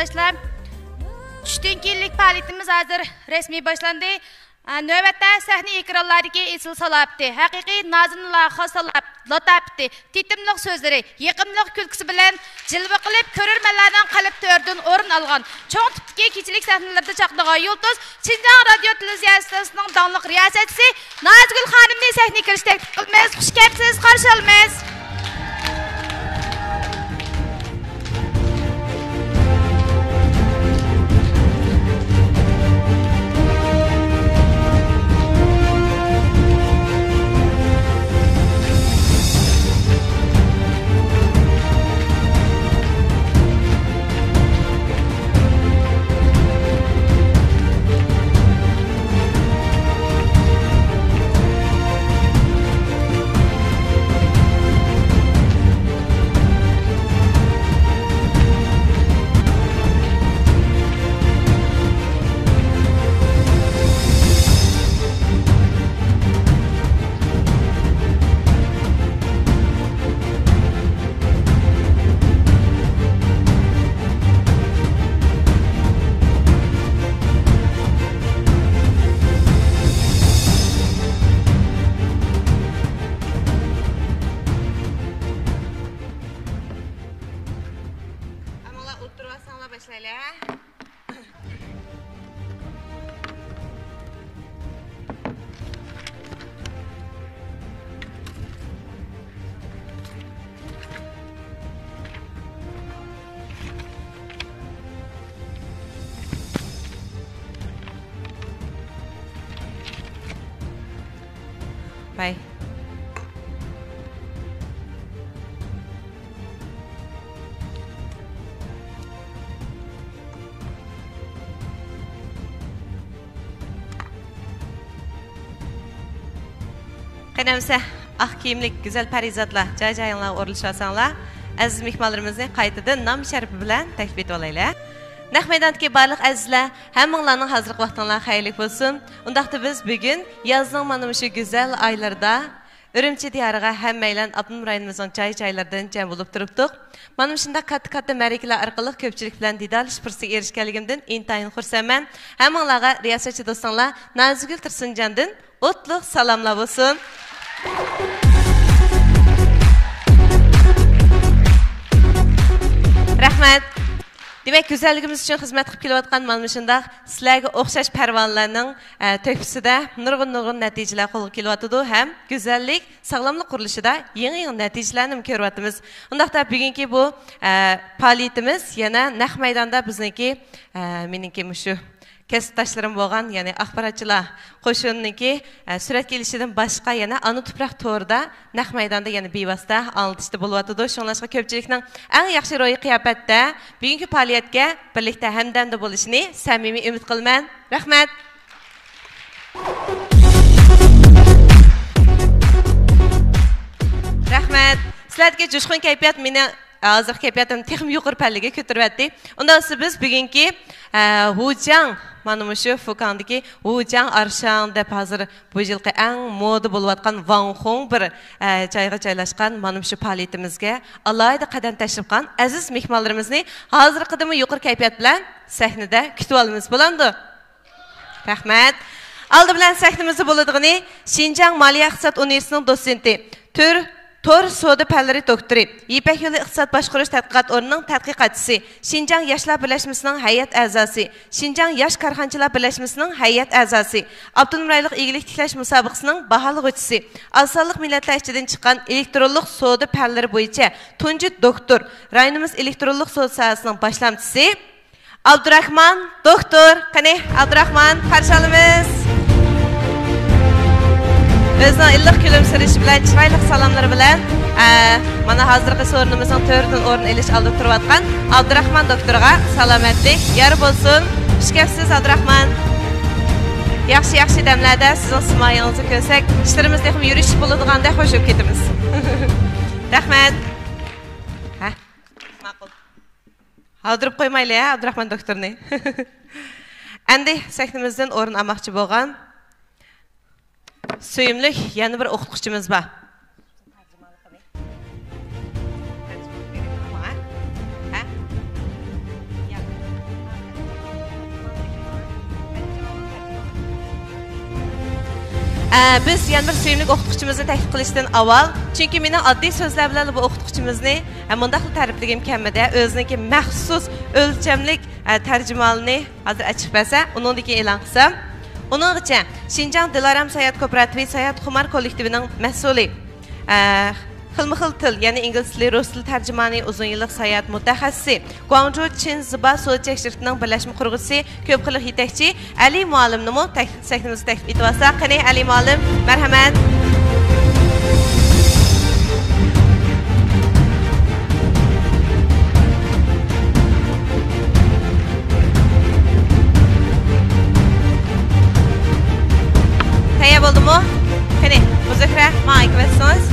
yurttaşlar. Tushdan keyinlik faoliyatimiz hozir rasmiy boshlandi. Navbatda sahna ekranlariga esil solabdi. Haqiqiy nozimlar xosalab, latapdi. Tetimliq so'zlari, yiqimliq kulkisi bilan jilva qilib ko'rarmanlarning qalb to'ridan o'rin olgan. Cho'ng tipdagi kechilik sahnalarida chaqnagan yulduz Xinjiang radio televiziyasining donliq riyosatchisi Nazgul xonimni sahnaga kirishga taklif qilamiz. Xush kelibsiz, qarshi olamiz. Bye. Qanamsa aq kiyimlik güzel parizatlar, joy-joyingizga o'rnashasanglar, aziz mehmonlarimizni qaytadan nom sharifi bilan taklif etib olaylar. Naq maydondagi barliq azizlar, hammanglarning hozirgi vaqtinglar xayrli bo'lsin. Undaqda biz bugun yozning mana shu go'zal oylarda Ürümçi diyarıga hammanglar Abdunum rayonimizning joy-joylaridan jam bo'lib turibdik. Mana shunday katta ma'rakalar orqali ko'pchilik bilan didorlash fursatiga erishganligimdan intayin xursandman. Hammanglarga riyosatchi do'stlar Nazgul Tursunjondan o'tliq salomlar bo'lsin. Rahmat. Demek güzelligimiz için hizmet qilib kelayotgan mana shunday sizlarga o'xshash parvonlarning to'pisida nurg'un natijalar qo'lga kelyotdi ham go'zallik, sog'lomlik qurilishida yangi natijalarni ko'ryapmiz. Undaqda bugungi bu faoliyatimiz yana naq maydonda bizniki meniki shu kasbdoshlarim bo'lgan, ya'ni axborotchilar qo'shinniki suratga ilishidan boshqa yana ana tuproq to'rida naq maydonda yana bevosita anglitishda bo'lyotdi. Shunlashqa ko'pchilikning eng yaxshi ro'yi qiyofatda bugungi faoliyatga birlikda hamdamda bo'lishini samimiy umid qilaman. Rahmat. Rahmat. Sizlarga jo'shqin kayfiyat meni hozir kayfiyatim texnik yuqori pallaga ko'taryapti. Undan so'ng biz bugungi Wujang mana shu Fukandagi Wujang Arshang deb hozir bu yilgi eng moda bo'layotgan Wanhong bir joyga joylashgan mana shu faoliyatimizga alohida qadam tashlab qo'ygan aziz mehmonlarimizni hozirgidami yuqori kayfiyat bilan sahnada kutib olamiz bo'ladi. Rahmat. Aldı bilan sahnamizda bo'ladigini Xinjiang Moliya iqtisod universitetining dotsenti Tor Soda Pallari doktori, Yipak yo'li iqtisod boshqarish tadqiqot o'rnining tadqiqotchisi, Xinjiang yoshlar birlashmasining hay'at a'zosi, Xinjiang yosh korxonchilar birlashmasining hay'at a'zosi, Abdunum rayonlik igilik tiklash musobaqasining baholag'uvchisi, Osonliq millatlar ichidan chiqqan elektronlik soda pallari bo'yicha tunji doktor, rayonimiz elektronlik soda sohasining boshlamchisi Abdurahman doktor. Qani Abdurahman, qarshi olamiz. Bizning illiq kulimsirish bilan, chiroyli salomlar bilan mana hozirgi o'rnimizning to'rdan o'rin elish olib turayotgan Abdurahman doktorga salomatlik yor bo'lsin. Xush kelibsiz Abdurahman. Yaxshi damlarda sizning simoyangizni ko'rsak, ishlarimizni ham yurish bo'ladiganda xo'shib ketamiz. Rahmat. Ha? Ma'qul. Hozirib qo'ymaylik Abdurahman doktorni. Endi sahnamizdan o'rin olmoqchi bo'lgan Suyumlik yana bir o'qituvchimiz bor. Biz yana bir suyumlik o'qituvchimizni taklif qilishdan avval, chunki meni oddiy so'zlar bilan bu o'qituvchimizni bundaq ta'rifligim kelmadi. O'ziniki maxsus o'lchamlik tarjimonini hozir ochib bersa, uningdagi e'lon qilsam, uningcha Xinjiang Dilaram Sayat Kooperativi Sayat Xumar kollektivining mas'uli xilma-xil til, ya'ni ingliz tili, rus tili tarjimoni, uzun yillik sayat mutaxassisi, Guangzhou Chin Ziba So'zchak shirkatining birlashma qurg'uvchisi, ko'p xillik yetakchi Ali muallimni taklifimizni taklif etib olsak, qani Ali muallim, marhamat. Tayyor bo'ldimi? Qani, Muzafar, mayk versangiz.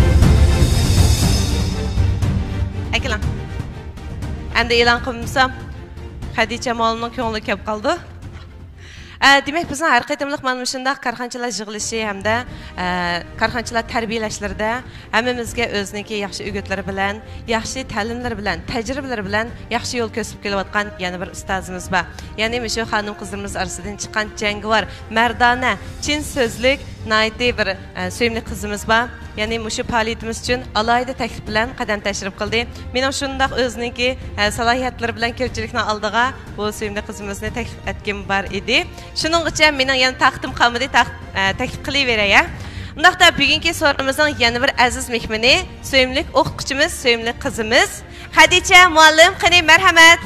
Ekilan. Endi e'lon qilmasam, Xadicha Mo'lning ko'ngli kelib qoldi. Demak, bizning har qatimliq mana shunday korxonchilar yig'ilishi hamda korxonchilar tarbiyalashlarida hammamizga o'ziniki yaxshi o'gitlari bilan, yaxshi ta'limlar bilan, tajribalar bilan yaxshi yo'l ko'rsatib kelayotgan yana bir ustozimiz bor. Ya'ni shu xonim qizlarimiz orasidan chiqqan jangovar, mardona, chin so'zlik, nayti bir sevimli qizimiz bor. Ya'ni shu faoliyatimiz uchun alohida taklif bilan qadam tashrif qildi. Mening shunday o'ziniki salohiyatlari bilan ko'pchilikning oldiga bu sevimli qizimizni taklif etgim bor edi. Shuning uchun mening yana taqdim qolmadi, taklif qilaveray. Undaqda bugungi so'rimizning yana bir aziz mehmoni, sevimli o'qituvchimiz, sevimli qizimiz Xadicha muallim, qani marhamat.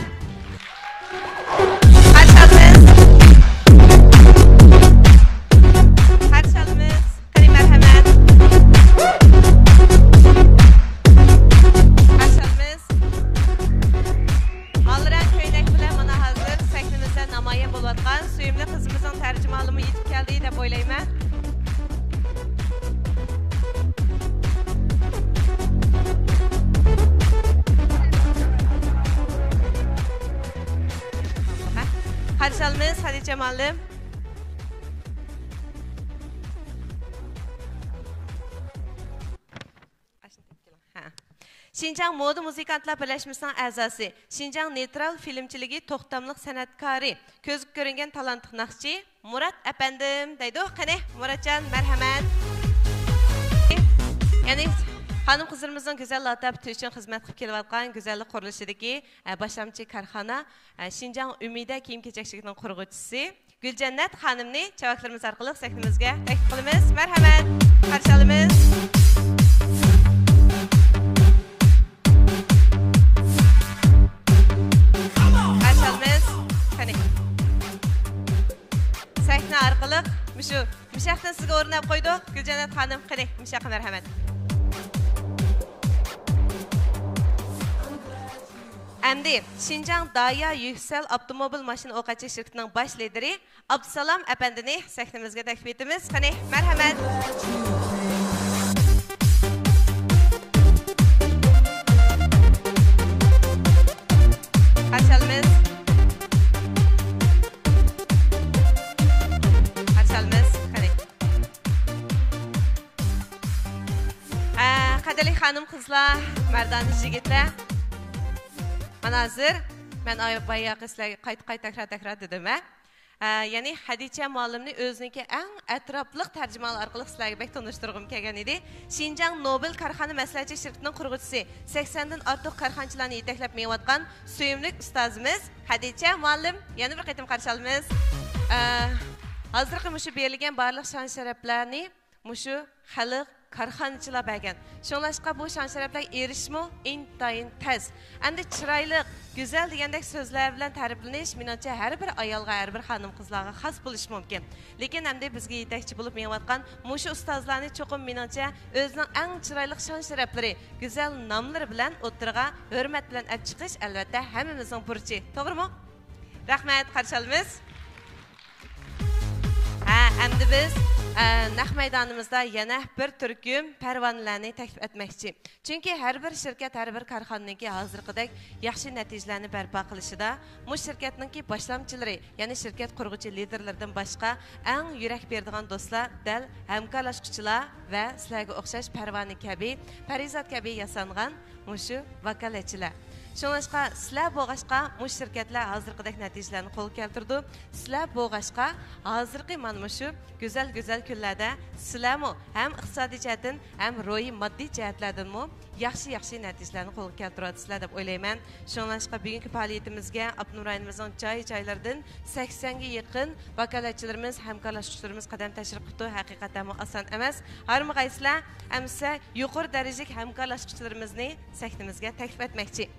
Qarşalımız Xadicha muallim. Xinjiang Moda Muzikantlar birlashmasining a'zosi, Xinjiang neytral filmchiligi to'xtamliq san'atkori, ko'zga ko'ringan talantli naqshchi Murat apandim deydi. Qani Muratjon, marhamat. Ya'ni xonim qizlarimizning go'zal latofati uchun xizmat qilib kelayotgan go'zallik qurilishidagi boshlamchi korxona Xinjiang Umida kiyim-kechak shirkatining qurg'uvchisi Guljannat xonimni chavaklarimiz orqali sahnamizga taklif qilamiz. Marhamat. Qarshi olamiz. Qarshi olamiz. Qani. Sahna orqali shu mushaqdan sizga o'rnab qo'ydik. Guljannat xonim, qani, mushaqa marhamat. Endi Xinjiang Daya Yüksel Avtomobil Mashina o'qachi shirkatining bosh lideri Abdusalom apandini sahnamizga taklif etamiz. Qani, marhamat. Qarshilamiz. Qarshilamiz. Qani. Qadrli xonim qizlar, mardon yigitlar. Mana hozir men bayaqi sizlarga qayta takrar dedim. Ya'ni Xadicha muallimni o'ziniki eng atrofliq tarjimalar orqali sizlarga bek tanishtirg'im kelgan edi. Xinjiang Nobel korxona maslahatchi shirkatining qurg'uvchisi, 80 dan ortiq korxonchilarni yetaklab me'yotgan suyimli ustozimiz Xadicha muallim yana bir qaytim qarshi olamiz. Hozirgi mushu berilgan barliq shon sharaflarni mushu xalq korxonchilar bergan. Shunlashqa bu shon sharaflar erishmi intayin tez. Endi chiroyli, go'zal degandek so'zlar bilan ta'riflanish menimcha har bir ayolga, har bir xonim qizlarga xos bo'lishi mumkin. Lekin endi bizga yetakchi bo'lib me'yotgan mushu ustozlarni cho'qim menimcha o'zining eng chiroyli shon sharaflari, go'zal nomlari bilan o'tirga hurmat bilan olib chiqish albatta hammamizning burchi. To'g'rimi? Rahmat, qarshi olamiz. Endi biz naq maydonimizda yana bir turkum parvonalarni taklif etmoqchi. Chunki har bir shirkat, har bir korxonaniki hozirgidek yaxshi natijalarni barpo qilishida bu shirkatningki boshlamchilari, ya'ni shirkat qurg'uvchi liderlardan boshqa eng yurak beradigan do'stlar, dal hamkorlashuvchilar va sizlarga o'xshash parvona kabi, parizat kabi yasangan mushu vakolatchilar. Şunlaşqa sizlar boğaşqa bu şirketler hazırqıdək nəticələrini qol keltirdi. Sizlar boğaşqa hazırqı mana şu güzel günlərdə sizlərmi həm iqtisadi cəhətdən, həm ruhi maddi cəhətlərdən yaxşı nəticələrini qol keltirasizlar deb o'ylayman. Şunlaşqa bugünkü fəaliyyətimizə Abnur rayonimizin joy-joylardan 80 ga yaqin vakolatchilarimiz, hamkorlashuvchilarimiz qadam tashriq qildi. Haqiqatan oson emas. Harmaqaysizlar hamsa yuqori darajalik hamkorlashuvchilarimizni sahnimizga taklif etmoqchi.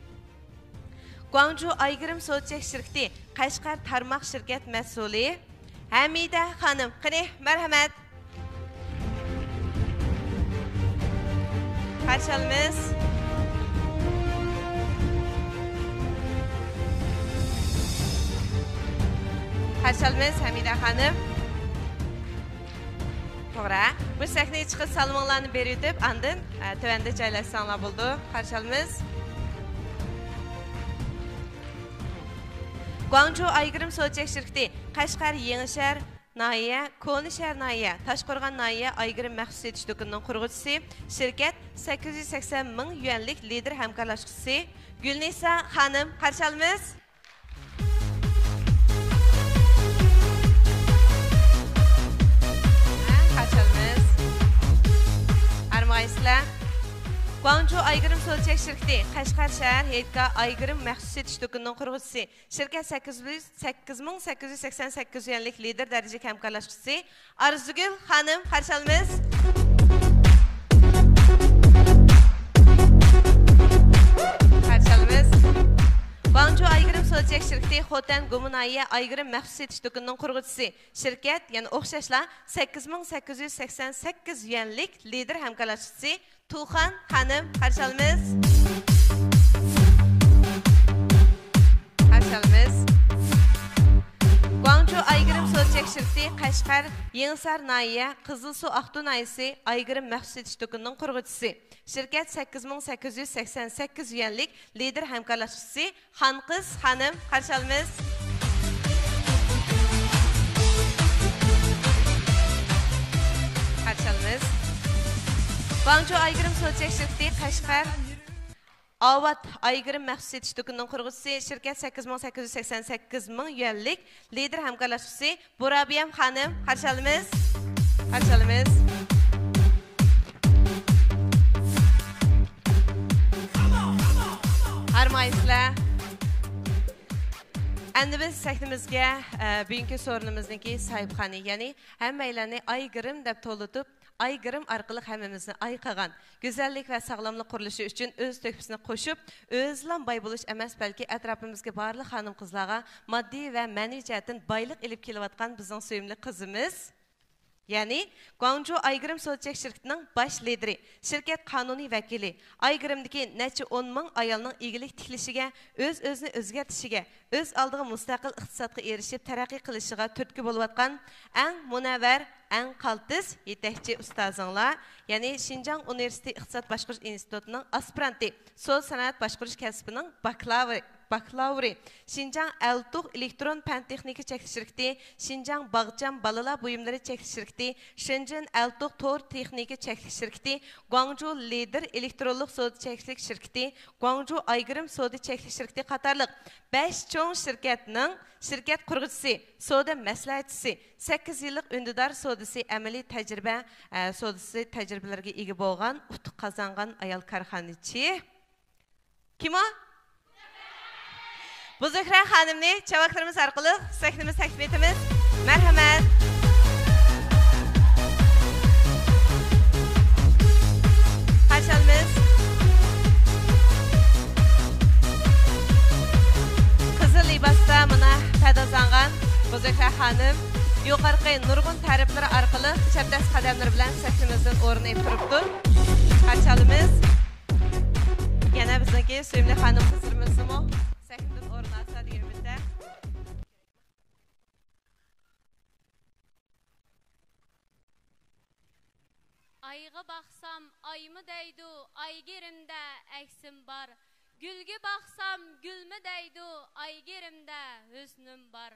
Guangzhou Aygırım Soçek Şirketi Qashqar tarmoq shirkat mas'uli Hamida xonim. Qani, marhamat. Qarşılığımız. Qarşılığımız Hamida xonim. To'g'ri. Bu sahnaga chiqib salomlarni berib, andin tövəndə joylashsanlar bo'ldi. Qarşılığımız. Guangzhou Aygırım Soçek Şirketi Qashqar Yengishar Nahiye, Konishar Nahiye, Toshqo'rg'on Nahiye Aygırım maxsus etish do'konining qurg'uvchisi, shirkat 880 ming yuanlik lider hamkorlashuvchisi Gulnisa xonim. Qarşılığımız. Qarşılığımız. Armağaysizlar. Guangzhou Aygırım Soçek Şirketi Qashqar shahar Heydka Aygırım maxsus etish do'konining qurg'uvchisi, shirkat 8888 yuanlik lider darajalik hamkorlashuvchisi Arzugul xonim. Qarşılığımız. Qarşılığımız. Guangzhou Aygırım Soçek Şirketi Xotan Gumunaiye Aygırım maxsus etish do'konining qurg'uvchisi, shirkat yana o'xshashla 8888 yuanlik lider hamkorlashuvchisi Tuğhan xonim. Qarşılığımız. Qarşılığımız. Guangzhou Aygırım Soçek Şirketi Qashqar Yenisar Nahiye Qizilsuv Aqtu Nahiyesi Aygırım maxsus etish do'konining qurg'uvchisi, shirkat 8888 yuanlik lider hamkorlashuvchisi Xonqiz xonim. Qarşılığımız. Qarşılığımız. Guangzhou Aygırım Soçek Şirketi Qashqar Avat Aygırım maxsus etish do'konining qurg'uvchisi, shirkat 8888 ming yuanlik lider hamkorlashuvchisi Burabiyam xonim. Qarşılığımız. Qarşılığımız. Harmaysizlar. Endi biz sahnimizga bugungi so'rinimizniki sahibxoni, ya'ni hammalarni Aygırım deb to'litib, Aygırım orqali hammamizni ayqagan, go'zallik va sog'lomlik qurilishi uchun o'z to'kpisini qo'shib, o'zlan boy bo'lish emas, balki atrofimizga barliq xonim qizlarga moddiy va ma'naviy jihatdan boylik ilib kelayotgan bizning sevimli qizimiz, ya'ni Guangzhou Aygırım Soçek Şirketining bosh lideri, shirkat qonuniy vakili, Aygırımdagi necha 10 ming ayolning egilik tiklishiga, o'zini o'zgartishiga, o'z oldiga mustaqil iqtisodga erishib taraqqiy qilishiga turtki bo'layotgan eng munavvar, eng qaltis yetakchi ustozinglar, ya'ni Xinjiang Universiteti Iqtisod boshqarish institutining aspiranti, so'z sanoat boshqarish kasbining bakalavri, Xinjiang Altuq elektron fan texnika cheklanish shirkati, Xinjiang Bag'jam balalar buyumlari cheklanish shirkati, Shenzhen Altuq tor texnika cheklanish shirkati, Guangzhou Lider elektronlik savdo cheklanish shirkati, Guangzhou Aygırım savdo cheklanish shirkati qatorliq 5 cho'ng shirkatning shirkat qurg'uvchisi, savdo maslahatchisi, 8 yillik undidor savdosi amaliy tajribalariga ega bo'lgan, utuq qozongan ayol korxonachi. Kim o? Bu Zuhra xonimni chavaklarimiz orqali sahnimiz taklif etamiz. Marhamat. Qarşılığımız. Qizil libosda mana padazangan Bu Zuhra xonim yuqorqi nurg'un ta'riflar orqali chapdas qadamlar bilan sahnimizdan o'rin olib turibdi. Qarşılığımız. Yana bizniki sevimli xonim qizlarimizmi? Sahnadan o'rin olsa deganimizda. Ayga baxsam ayımı deydu, Aygirimdə əksim var. Gülge baxsam gülmü deydu, Aygirimdə hüsnüm var.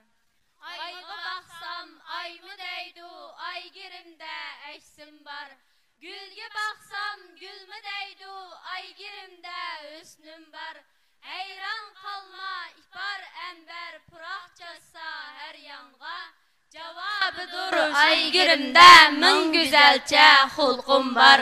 Ayga baxsam ayımı deydu, Aygirimdə əksim var. Gülge baxsam gülmü deydu, Aygirimdə hüsnüm var. Hayran qalma ipar əmbər pıraq çatsa hər yanğa. Cavabıdır aygirimdə min güzelçe xulqum var.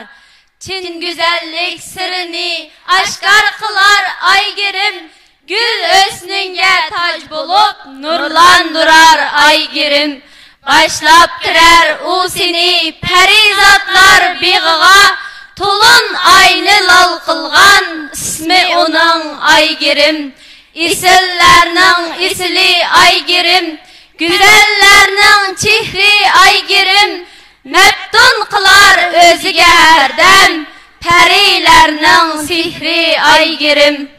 Çin güzellik sırrını aşkar kılar aygirim. Gül ösnünge tac bulup nurlandırar aygirim. Başlap girer u seni perizatlar biğğa. Tulun aynı lal kılgan ismi onun aygirim. İsillerinin isili aygirim. Güzellerinin çihri aygirim. Meftun kılar özüge herdem. Perilerinin sihri aygirim.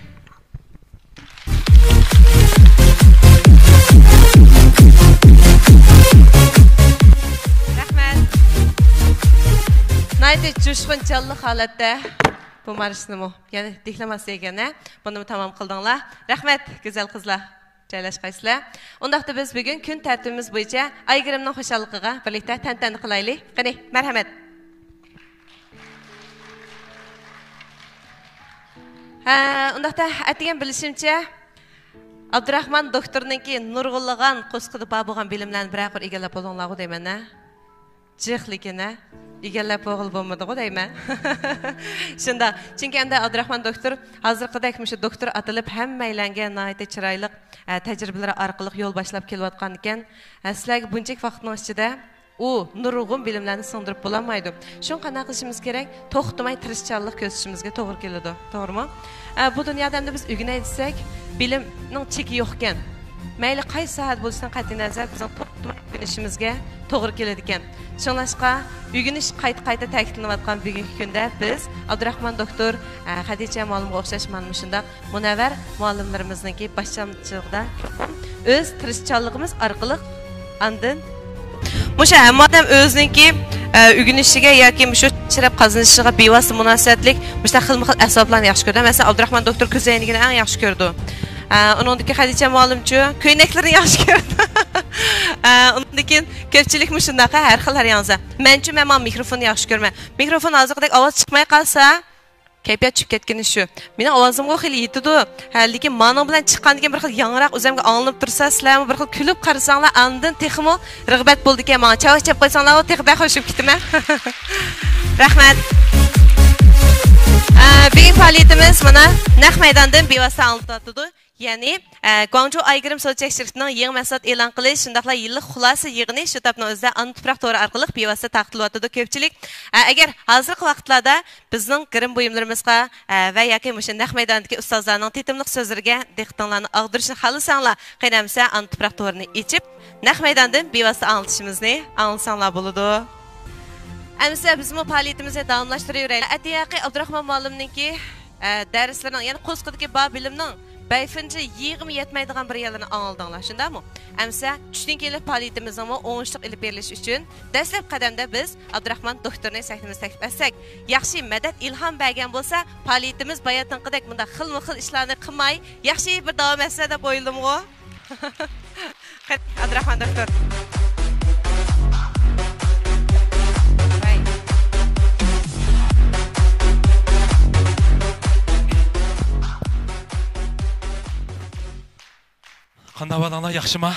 Naydi coşqun canlı holatda bu marşni yani deklamasiya ekan-a. Buni tamom qildinglar. Rahmat, go'zal qizlar. Joylashqaysizlar. Undaqda biz bugun kun tartibimiz bo'yicha Aygirimning xushalligiga birlikda tantana qilaylik. Qani, marhamat. Undaqda aytgan bilishimcha Abdurahmon doktorninki nurg'unlagan qo'sqida bor bo'lgan bilimlarni bir egallab olinglar deyman-a. Jihligini egallab o'g'il bo'lmadi-ku deyman. Shunda, chunki endi Abdurahmon doktor hozirgidek mushu doktor atilib hammalarga nihoyatda chiroyli tajribalari orqali yo'l boshlab kelayotgan ekan. Sizlarga bunchalik vaqtning ichida u nurg'un bilimlarni singdirib bo'lmaydi. Shuni qanday qilishimiz kerak? To'xtamay tirishchanlik ko'rsatishimizga to'g'ri keladi. To'g'rimi? Bu dunyoda endi biz o'rganay desak, bilimning cheki yo'q ekan. Mayli qaysi soat bo'lishidan qat'iy nazar bizning to'xtamay o'rganishimizga to'g'ri keladi ekan. Shunlashqa o'rganish qayta ta'kidlanayotgan bugungi kunda biz Abdurahmon doktor, Xadicha muallimga o'xshash mana shunday munavvar muallimlarimizningki boshlamchiligida o'z tirishchanligimiz orqali andin musha madam o'ziningki o'rganishiga yoki mushu shirab qozinishiga bevosita munosabatlik musha xilma-xil asboblarni yaxshi ko'rdi. Masalan, Abdurahmon doktor ko'zoynigini eng yaxshi ko'rdi. Uningdagi Xadicha muallimchi ko'ylaklarni yaxshi ko'rdi. Undan ko'pchilik mushunaqa har xil har yansa. Menchi men mikrofonni yaxshi ko'raman. Mikrofon hozirgidek ovoz chiqmay qolsa, kayfiyat tushib ketgani shu. Mening ovozimga xil yetadi. Lekin mening bilan chiqqandan bir xil yangroq o'zimga anglanib tursa, sizlarmi bir xil kulib qarasanglar, andin texmo rag'bat bo'ldi ekan. Menga chavoq chap qo'ysanglar, texba xo'shib ketaman. Rahmat. Bugun faoliyatimiz mana naq maydondan bevosita anglitadi. Yani Guangzhou Aygirim Sochak shirkatining yangi mahsulot e'lon qilish, shundaqla yillik xulosa yig'ini shu topning o'zida ana tuproq to'g'ri orqali bevosita taqdilyotdi ko'pchilik. Agar hozirgi vaqtlarda bizning girim buyumlarimizga va yoki o'sha naq maydondagi ustozlarning tetimliq so'zlariga diqqatinglarni og'dirishni xohlasanglar, qaynamsa ana tuproq to'g'rini ichib, naq maydondan bevosita anglitishimizni anglasanglar bo'ladi. Amsa biz bu faoliyatimizni davomlashtirayveraylik. Atiyaqi Abdurahmon muallimningki darslarining, ya'ni qo'sqidagi bor bilimning bayfinchi yig'im yetmaydigan bir yerlarni anglaldinglar, shundami? Amsa tushdan keyin faoliyatimizning o'ngishliq ilib berilishi uchun dastlab qadamda biz Abdurahmon doktorning sahnimizga taklif etsak, yaxshi madad ilhom bergan bo'lsa, faoliyatimiz bayotinqidek bunda xilma-xil ishlarni qilmay, yaxshi bir davom etsa deb o'yladim-ku. Abdurahmon doktor. Qanday bo'linglar, yaxshimi?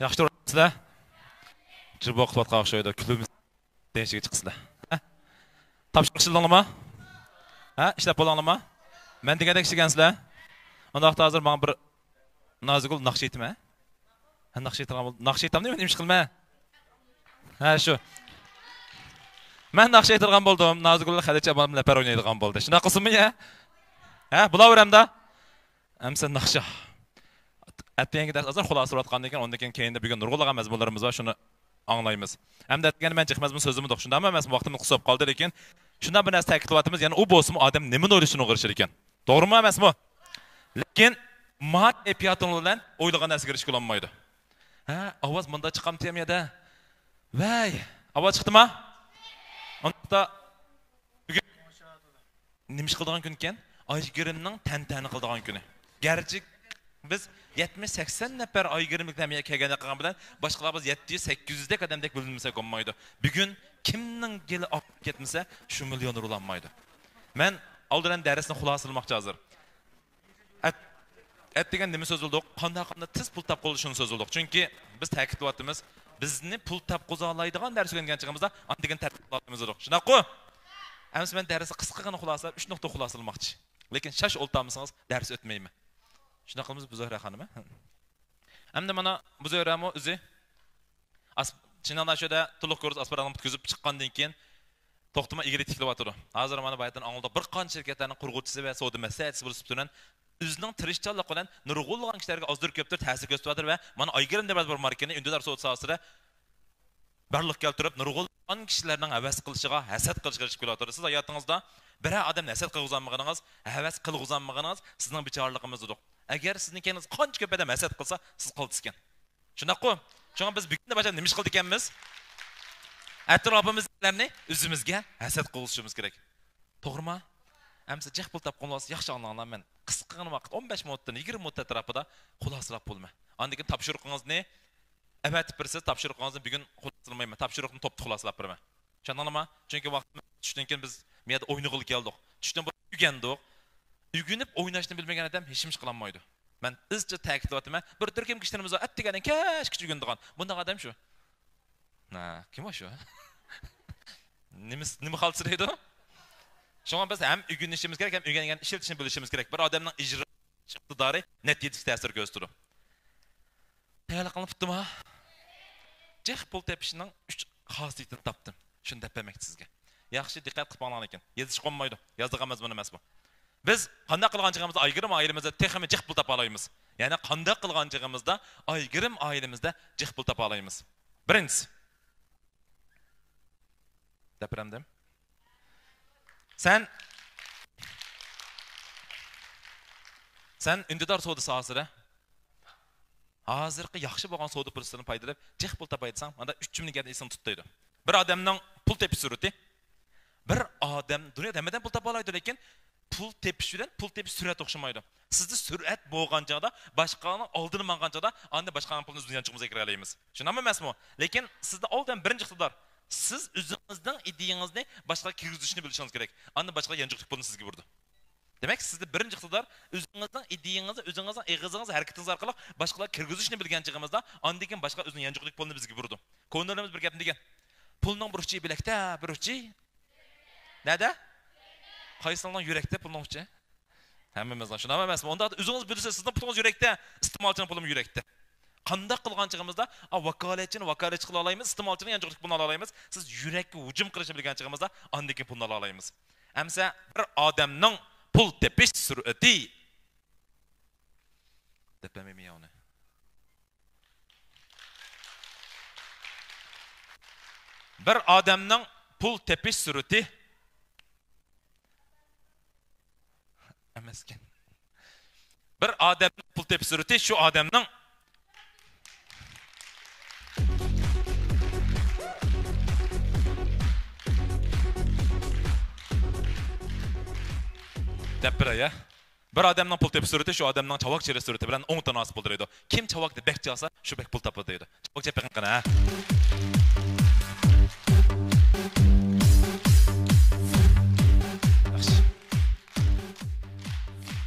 Yaxshi turibsizlar? Jirib o'qiyotgan o'xshaydi, kulimiz deyishiga chiqsizlar. Topshiriqchildinglarmi? Ishlab bo'linglarmi? Men degandek ishlagansizlar. Undaqda hozir men bir Nozigul naqsh aytma. Naqsh aytgan bo'ldim. Naqsh aytamni men ish qilma. Shu. Men naqsh aytgan bo'ldim. Nozigul Xadicha bilan lapar o'ynaydigan bo'ldi. Shuna qilsinmi ya? Bulavramda. Amsa naqsha. Atyangi dars azar xulosalayotgandan keyin undan keyinda bugun nurg'ulagan mazmunlarimiz va shuni anglaymiz. Hamda aytgan men chiqmazmi so'zimni to'q shundami emas, vaqtimni qisib qoldi lekin shunda bir narsa ta'kidlayapmiz, ya'ni u bo'lsa odam nima o'ylashini o'g'irishir ekan. To'g'rimi emasmi? Lekin mat epiyatun bilan o'ylagan narsaga erishib olmaydi. Ovoz bunda chiqam temiyada. Vay, ovoz chiqdimi? Unda bugun nima ish qiladigan kun ekan? Aygirimning tantani qiladigan kuni. Garchi biz 70-80 nafar Aygirimlik namiga kelganda qilgan bilan boshqalar biz 700-800 dek odamdek bilinmasa bo'lmaydi. Bugun kimning geli oqib ketmasa, shu million ulanmaydi. Men oldindan darsni xulosalamoqchi hozir. degan nima so'z bo'ldi? Qanday tez pul topib qolishini so'z bo'ldi. Chunki biz ta'kidlayapmiz, bizni pul topib qo'zg'alaydigan dars o'rgangan chig'imizda andigan tartiblarimiz yo'q. Shunaqmi? Ammo men darsni qisqagina xulosa 3 nuqta xulosalmoqchi. Lekin shash o'ltamsangiz dars o'tmaymi. Shunaqa qilamiz Buzoyra xonim. Hamda mana Buzoyramo o'zi Chinana şöyle to'liq ko'rish aspiranini bitkazib chiqqandan keyin to'xtama igri tiklayotdi. Hozir mana baytan angılda bir qancha shirkatlarning qurg'uvchisi va savdo maslahatchisi bo'lib turgan o'zining tirishchanlik bilan nurg'ulg'an kishilarga ozdir ko'pdir ta'sir ko'rsatadi va mana Aygirim deb bir markani Undidar savdo sohasida barliq keltirib nurg'ulg'an kishilarning havas qilishiga, hasad qilishiga erishib kelyapti. Siz hayotingizda bir odam hasad qilg'uzanmaganingiz, havas qilg'uzanmaganingiz sizning bechoraligingiz yo'q. Agar sizning kendiniz qancha ko'p odam hasad qilsa, siz qildingizkan. Shunaqmi? Çünkü biz bugün de başka nima qildik ekanmiz? Atrofimizdagilarni o'zimizga hasad qilishimiz kerak. To'g'rimi? Amsa jiq pul topib qolsa yaxshi anlanglar. Men qisqagina vaqt 15 minutdan 20 minut atrofida xulosalab bo'lma. Andan keyin topshiriqingizni avatib birsiz, topshiriqingizni bugun xulosalayman. Topshiriqni topda xulosalab beraman. Tushundingizmi? Chunki vaqtimiz tushdan keyin biz bu yerda o'ynag'il keldik. Tushdan o'rgandik. Ugunib o'ynashni bilmagan odam hech kim qila olmaydi. Ben izce ta'kidlayapman. Bir Türkiye kişilerimiz var. Ettiğinin kaç küçük gündüğün. Bundan adam şu. Kim o şu? Nimi halsırıydı o? Şu an biz hem ügün işimiz gerek hem ügün işin için bölüşümüz gerek. Bir adamın icra iktidarı net yetişik tesir gösteriyor. Teyarlı kalıp tuttum ha. Ceh pul tepişinden 3 hasiyetini taptım. Şunu depemek sizge. Yaxşı dikkat kıp alan ekan. Yazış konmaydı. Yazdığımız bunu emas bu. Biz qanday qilgan chig'imizda Aygirim ailemizda texmi jiq pul topa olamiz. Ya'ni qanday qilgan chig'imizda Aygirim ailemizda jiq pul topa olamiz. Birinchisi. Dapiramdim. Sen Undidar savdo sohasida hozirgi yaxshi bo'lgan savdo fursatini foydalanib jiq pul topaysang, mana 3 jumlaga esing tutdaydi. Bir odamning pul tepish surati, bir odam dunyoda nemadan pul topa oladi, lekin pul tepish bilan pul tepish surati o'xshamaydi. Sizda surat bo'lgan joyda, boshqaning oldini mangan joyda, anda boshqaning pulini o'zimizdan chiqimizga kira olamiz. Shunami emasmi? Lekin sizda oldin birinchi iqtidor. Siz o'zingizning ideyangizni boshqa kirgizishni bilishingiz kerak. Anda boshqa yanchiqlik pulni sizga burdi. Demak, sizda birinchi iqtidor o'zingizning ideyangizni, o'zingizning eg'izingiz, harakatingiz orqali boshqalar kirgizishni bilganligimizda, andan keyin boshqa o'zining yanchiqlik pulni bizga burdi. Ko'ndalarimiz bir gapni degan. Pulning bir uchi bilakda, bir uchi nada? Qaysining yurakda pulning uchi? Hammamizdan shunami emasmi? Unda o'zingiz bilasiz, sizning pulingiz yurakda, iste'molchining puli yurakda. Qanday qilgan chig'imizda vakolatchini vakolatchi qila olamiz, iste'molchining yanchiqlik pulini ola olamiz. Siz yurakka hujum qilishni bilgan chig'imizda andan keyin pulni ola olamiz. Amsa bir odamning pul tepish surati depamemi yoni. Bir odamning pul tepish surati emasken. Bir odamning pul tepish surati shu odamning ya. Bir odamning pul tepish surati shu odamning chavoq cheri surati bilan 10 ta nasib bo'ldiradi. Kim chavoqni bek chalsa, shu bek pul topadi deydi. Chavoq chepaqin qana.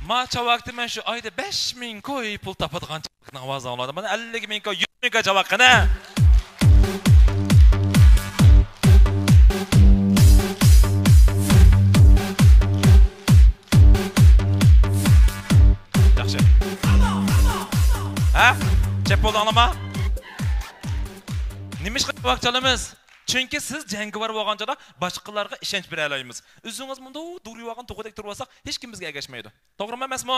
Ma chavoqni men shu oyda 5000 ko'y pul topadigan chavoqni ovoz oladi. Mana 50000 ko'y, 100,000 ko'y chavoq qana. Ha? Chep bo'ldi anama? Nima qilib vaqtchalamiz? Chunki siz jangovar bo'lgan joyda boshqalarga ishonch bera olamiz. O'zingiz bunda durib olgan to'g'ridek turib olsak, hech kim bizga ergashmaydi. To'g'rimi emasmi?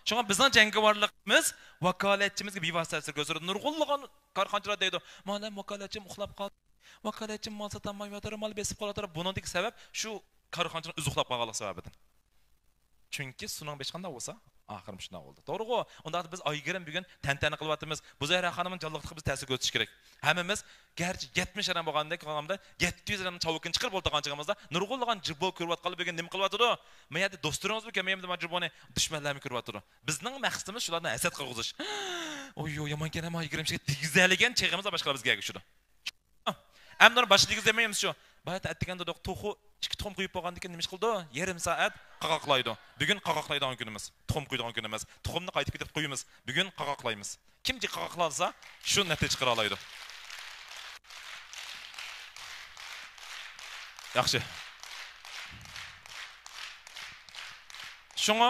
Shunga bizning jangovarligimiz vakolatchimizga bevosita ta'sir ko'rsatadi. Nurg'ulg'on korxonchilar deydi. "Mana vakolatchim uxlab qoldi. Vakolatchim mol sotolmay yotar, mol besib qolatar." Buningdek sabab shu korxonchining o'zi uxlab qolganligi sababidan. Chunki suning besh qanday bo'lsa, oxirim shunday bo'ldi. To'g'ri-ku? Unda biz Aygirim bugun tantana qilyapmiz. Buzoyra xonimning jonliqligiga biz ta'sir ko'rsatish kerak. Hammamiz garchi 70 adam bo'lganda, qolganda 700 adam chavukini chiqarib o'ltirgan chig'imizda nurg'ulg'on jibbo ko'ryapqanlar bugun nima qilyapti? Men yerda do'stlaringiz bu kelmayapti, majbuni dushmanlarni ko'ryapti. Bizning maqsadimiz shularni hasad qilg'izish. Oy, yomon kelama Aygirimga tegizaligan chig'imizda boshqalar bizga ergashadi. Ammo boshlig'iz demaymiz shu. Bayat aytganda to'xu ikki tuxum quyib bo'lgandan keyin nima ish qildi? Yarim soat qaqaqlaydi. Bugun qaqaqlaydigan kunimiz. Tuxum quydigan kun emas. Tuxumni qaytib ketib qo'yamiz. Bugun qaqaqlaymiz. Kimki qaqaqlasa, shu natija chiqara oladi. Yaxshi. Şuna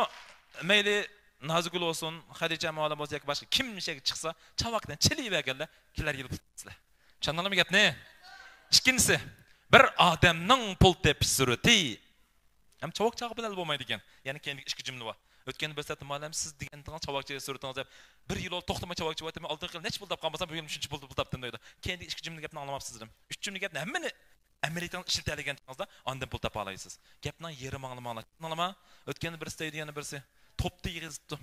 meyli Nazgul olsun, Hadice Muallim olsun, yoki boshqa kim ishga chiqsa, chavakdan chiliverganlar, kelar yilib sizlar. Tushundingizmi gapni? Ikkinchisi, bir odamning pul tepish surati ham chavak chaqib bilan bo'lmaydi ekan. Ya'ni keyin ikki jumla bor. O'tgan bir saat muallim siz degan chavakchiga suratingiz deb bir yil oldi to'xtamay chavakchi bo'tdim, oldin qilib nech pul deb qolmasam, bugun 3-chi pul topdim deydi. Keyin ikki jumla gapni anglamabsizlar. 3 jumla gapni hammani amaliyotdan ishlatadiganingizda ondan pul topa olasiz. Gapning yerim anglama. O'tgan birisi deydi, yana birisi topda yig'izibdi.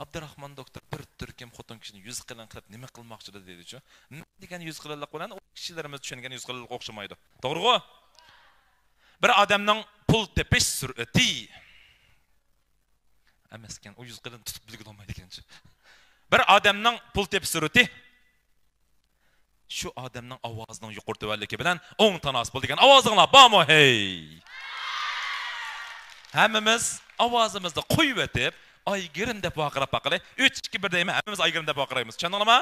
Abdurahmon doktor bir turkim xotin kishini 100 qilin qilib nima qilmoqchida dedi-chi. Nima degan 100 qilinlik bilan o kishilarimiz tushungan 100 qilinlik o'xshamaydi. To'g'ri-ku? Bir odamning pul tepish surati emaskan, o 100 qilin tutib bilgan olmaydi ekanchi. Bir odamning pul tepish surati şu odamning ovozining yuqori tuvanligi bilan o'ng tanos bo'lgan ovozinglar bormi hey? Hammamiz ovozimizni qo'yib o'tib, aygirim deb baqirib-baqirib, 3-2-1 deyman, hammamiz aygirim deb baqiraymiz. Tushundingizmi?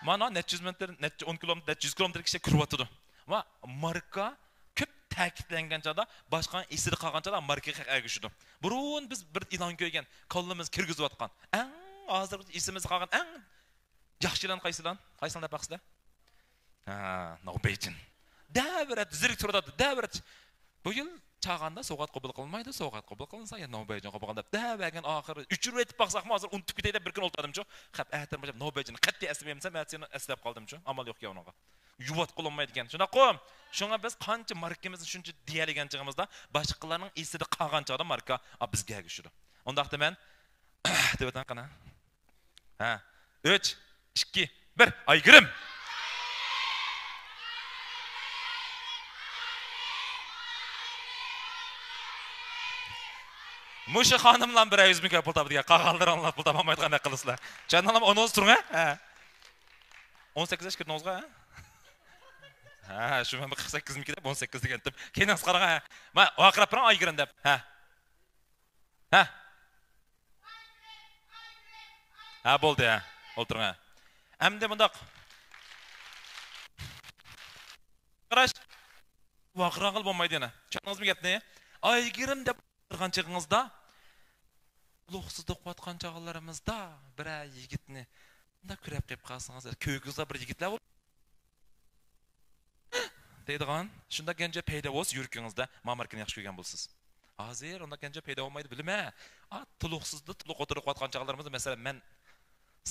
Mana necha 100 metr, necha 10 kilometr, 100 kilometr kishi kirib o'tdi. Va marka ko'p ta'kidlangan joyda boshqa esida qolgan joyda markaga ergishdi. Burun biz bir e'lon qo'ygan, qo'limiz kirgizib o'tgan. Eng hozir esimiz qolgan eng yaxshilan qaysilan? Qaysilan deb baqsizlar? Norvegian. Davrat zirik turadi, davrat. Bu yil chaqanda so'g'at qabul qilmaydi, so'g'at qabul qilinsa, yana Norvegian qabul qilib, davagan oxiri 3 yil etib baqsaqmi, hozir unutib ketayda bir kun o'ltirdim-chu. Qap aytdim, Norvegian qat'iy eslamamsa, men seni eslab qoldim-chu. Amal yo'q unaqa. Yuvat qo'llanmaydi ekan. Shuna qo'm. Shunga biz qancha markamizni shuncha deyaligan chig'imizda boshqalarning esida qolgan chog'da marka bizga ergishdi. Undaqda men deb o'tan qana. 3 2 1 aygirim. Muşu xonimlar 100 ming pul topadigan, qaqaldiranlar pul topolmaydiganlar qilasizlar. Chanalam 10 turing ha? 18 yosh kirdingizga ha? Ha, shu men 48 ming deb 18 degan deb. Keyin qarang. Men oqirab turing aygirin deb. Ha. Ha bo'ldi ha. O'tiring. Endi bundoq. Qarash. Vaqraqil bo'lmaydi yana. Tushundingizmi gapni? Aygirim deb turgan chig'ingizda ulug'sizda qo'yatgan chog'larimizda bir yigitni unda kurab qilib qolsangiz, ko'kingizda bir yigitlar bor. Deydigan, shunda genca paydo bo'lsa yurkingizda mamarkini yaxshi ko'rgan bo'lsiz. Hozir unda genca paydo bo'lmaydi, bilma. Tuluqsizda tuluq o'tirib qo'yatgan chog'larimizda, masalan, men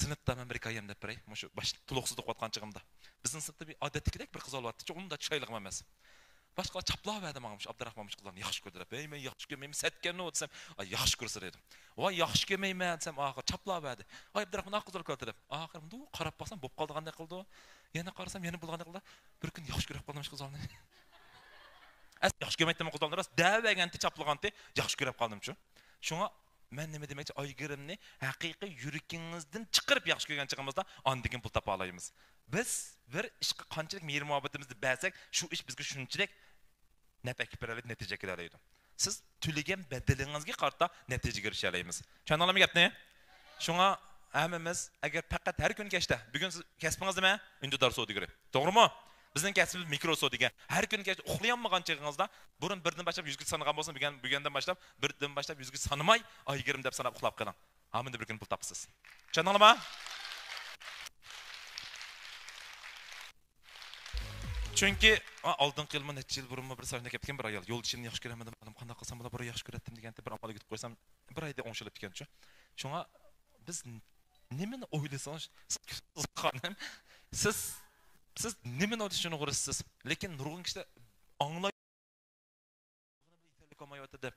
sinfda men bir qayam deb biray, shu tuluqsizda qo'yatgan chig'imda. Bizning sinfda bir odatdagidek bir qiz olyapti, unda chiroyli emas. Başqa chaplab verdi menga Abdurahmon qizlarni yaxshi ko'rdilar. Men yaxshi ko'rmayman, satganni o'tsam, yaxshi ko'rsa dedim. Voy yaxshi ko'rmayman desam, oxir chaplab verdi. Abdurahmon qizlar ko'rdi deb. Oxir bunday qarab baxsam, bo'p qolganday qildi. Yana qarasam, yana bo'lganday qildi. Bir kun yaxshi ko'rib qoldim qizlarni. As yaxshi ko'rmaydim qizlarni, ras davaganti chaplaganti yaxshi ko'rib qoldim-chu. Shunga men nima demoqchi, aygirimni haqiqiy yuragingizdan chiqarib yaxshi ko'rgan chig'imizda ondigin pul topa olamiz. Biz bir ishga qanchalik mehr muhabbatimizni bersak, shu ish bizga shunchalik nafaq beradi, natija keladi. Siz to'lagan badalingizga qarata natijaga erisha olasiz. Tushundingizmi gapni? Shunga hammamiz agar faqat har kun kechda, bugun siz kasbingiz nima? Undidor savdo kerak. To'g'rimi? Bizning kasbimiz mikro savdo degan. Har kun kechda uxlayolmagan chig'ingizda, burun birdan boshlab 100 ga sanagan bo'lsa, bugundan boshlab birdan boshlab 100 ga sanamay, aygirim deb sanab uxlab qoling. Hamda bir kun pul topsiz. Tushundingizmi? Chunki oldin qilma necha yil burun bir sahnaga ketgan bir ayol yo'lchini yaxshi ko'ramadim, qanday qilsam bo'lar, buni yaxshi ko'radim deganda bir amalga yetib qo'ysam, bir oyda 10 yil o'tgan-chu. Shunga biz nimani o'ylasangiz, siz nimani o'ylashni o'g'risiz, lekin nurg'un kishilar anglaydi. Telekomayotda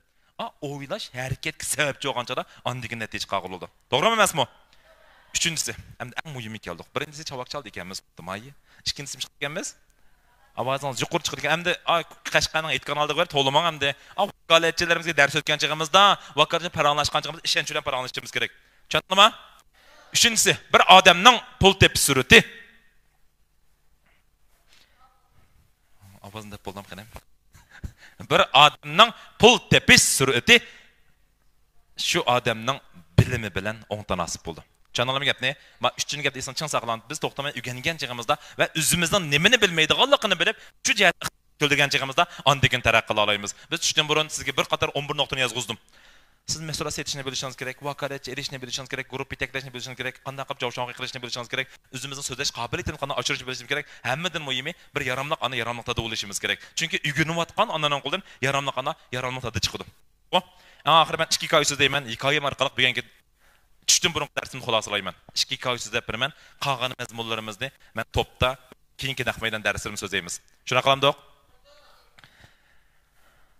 o'ylash harakatga sababchi bo'lganchada ondigin natija qabul bo'ldi. To'g'rimi emasmi? Uchinchisi, hamda eng muhimi keldik. Birinchisi chavak chaldi ekanmiz, to'maydi. Ikkinchisi nima qilganmiz? Ovozingiz yuqori chiqargan. Hamda Qashqarning aytgan oldiga qo'yib to'laman hamda vakolatchilarimizga dars o'tgan chig'imizda, vakolatchi paranglashgan chig'imizda ishonch bilan paranglashimiz kerak. Tushundingizmi? Uchinchisi, bir odamning pul tepish surati. Ovozini deb bo'ldim qanam. Bir odamning pul tepish sur'ati shu odamning bilimi bilan o'ngta nasib bo'ldi. Tushunarlimi gapni? Men uchinchi gapni esin chin saqlanib, biz to'xtamay o'rgangan chig'imizda va o'zimizning nimani bilmaydiganligini bilib, shu jihatda ko'ldigan chig'imizda ondikin taraqqiy qila olamiz. Biz tushdan burun sizga bir qator 11 nuqtani yozg'izdim. Siz mesuliyat etishni bilishingiz kerak, vakolatchi erishishni bilishingiz kerak, guruh bitaklashni bilishingiz kerak, qanday qilib javshonlik qilishni bilishingiz kerak, o'zimizning so'zlash qobiliyatini qanday oshirishni bilishimiz kerak. Hammadan muhimi bir yaramliq ana yaramliqda bo'lishimiz kerak. Chunki o'rganayotgan onaning qo'lidan yaramliq ana yaramliqda chiqadi. Oxiri men 2 hikoya so'zlayman, hikoya orqali bugungi tushdan burun darsimni xulosalayman. 2 hikoya so'zlab beraman. Qolgan mazmunlarimizni men topda keyingi naqmaydan darslarimizni so'zlaymiz. Shuna qilamdiq?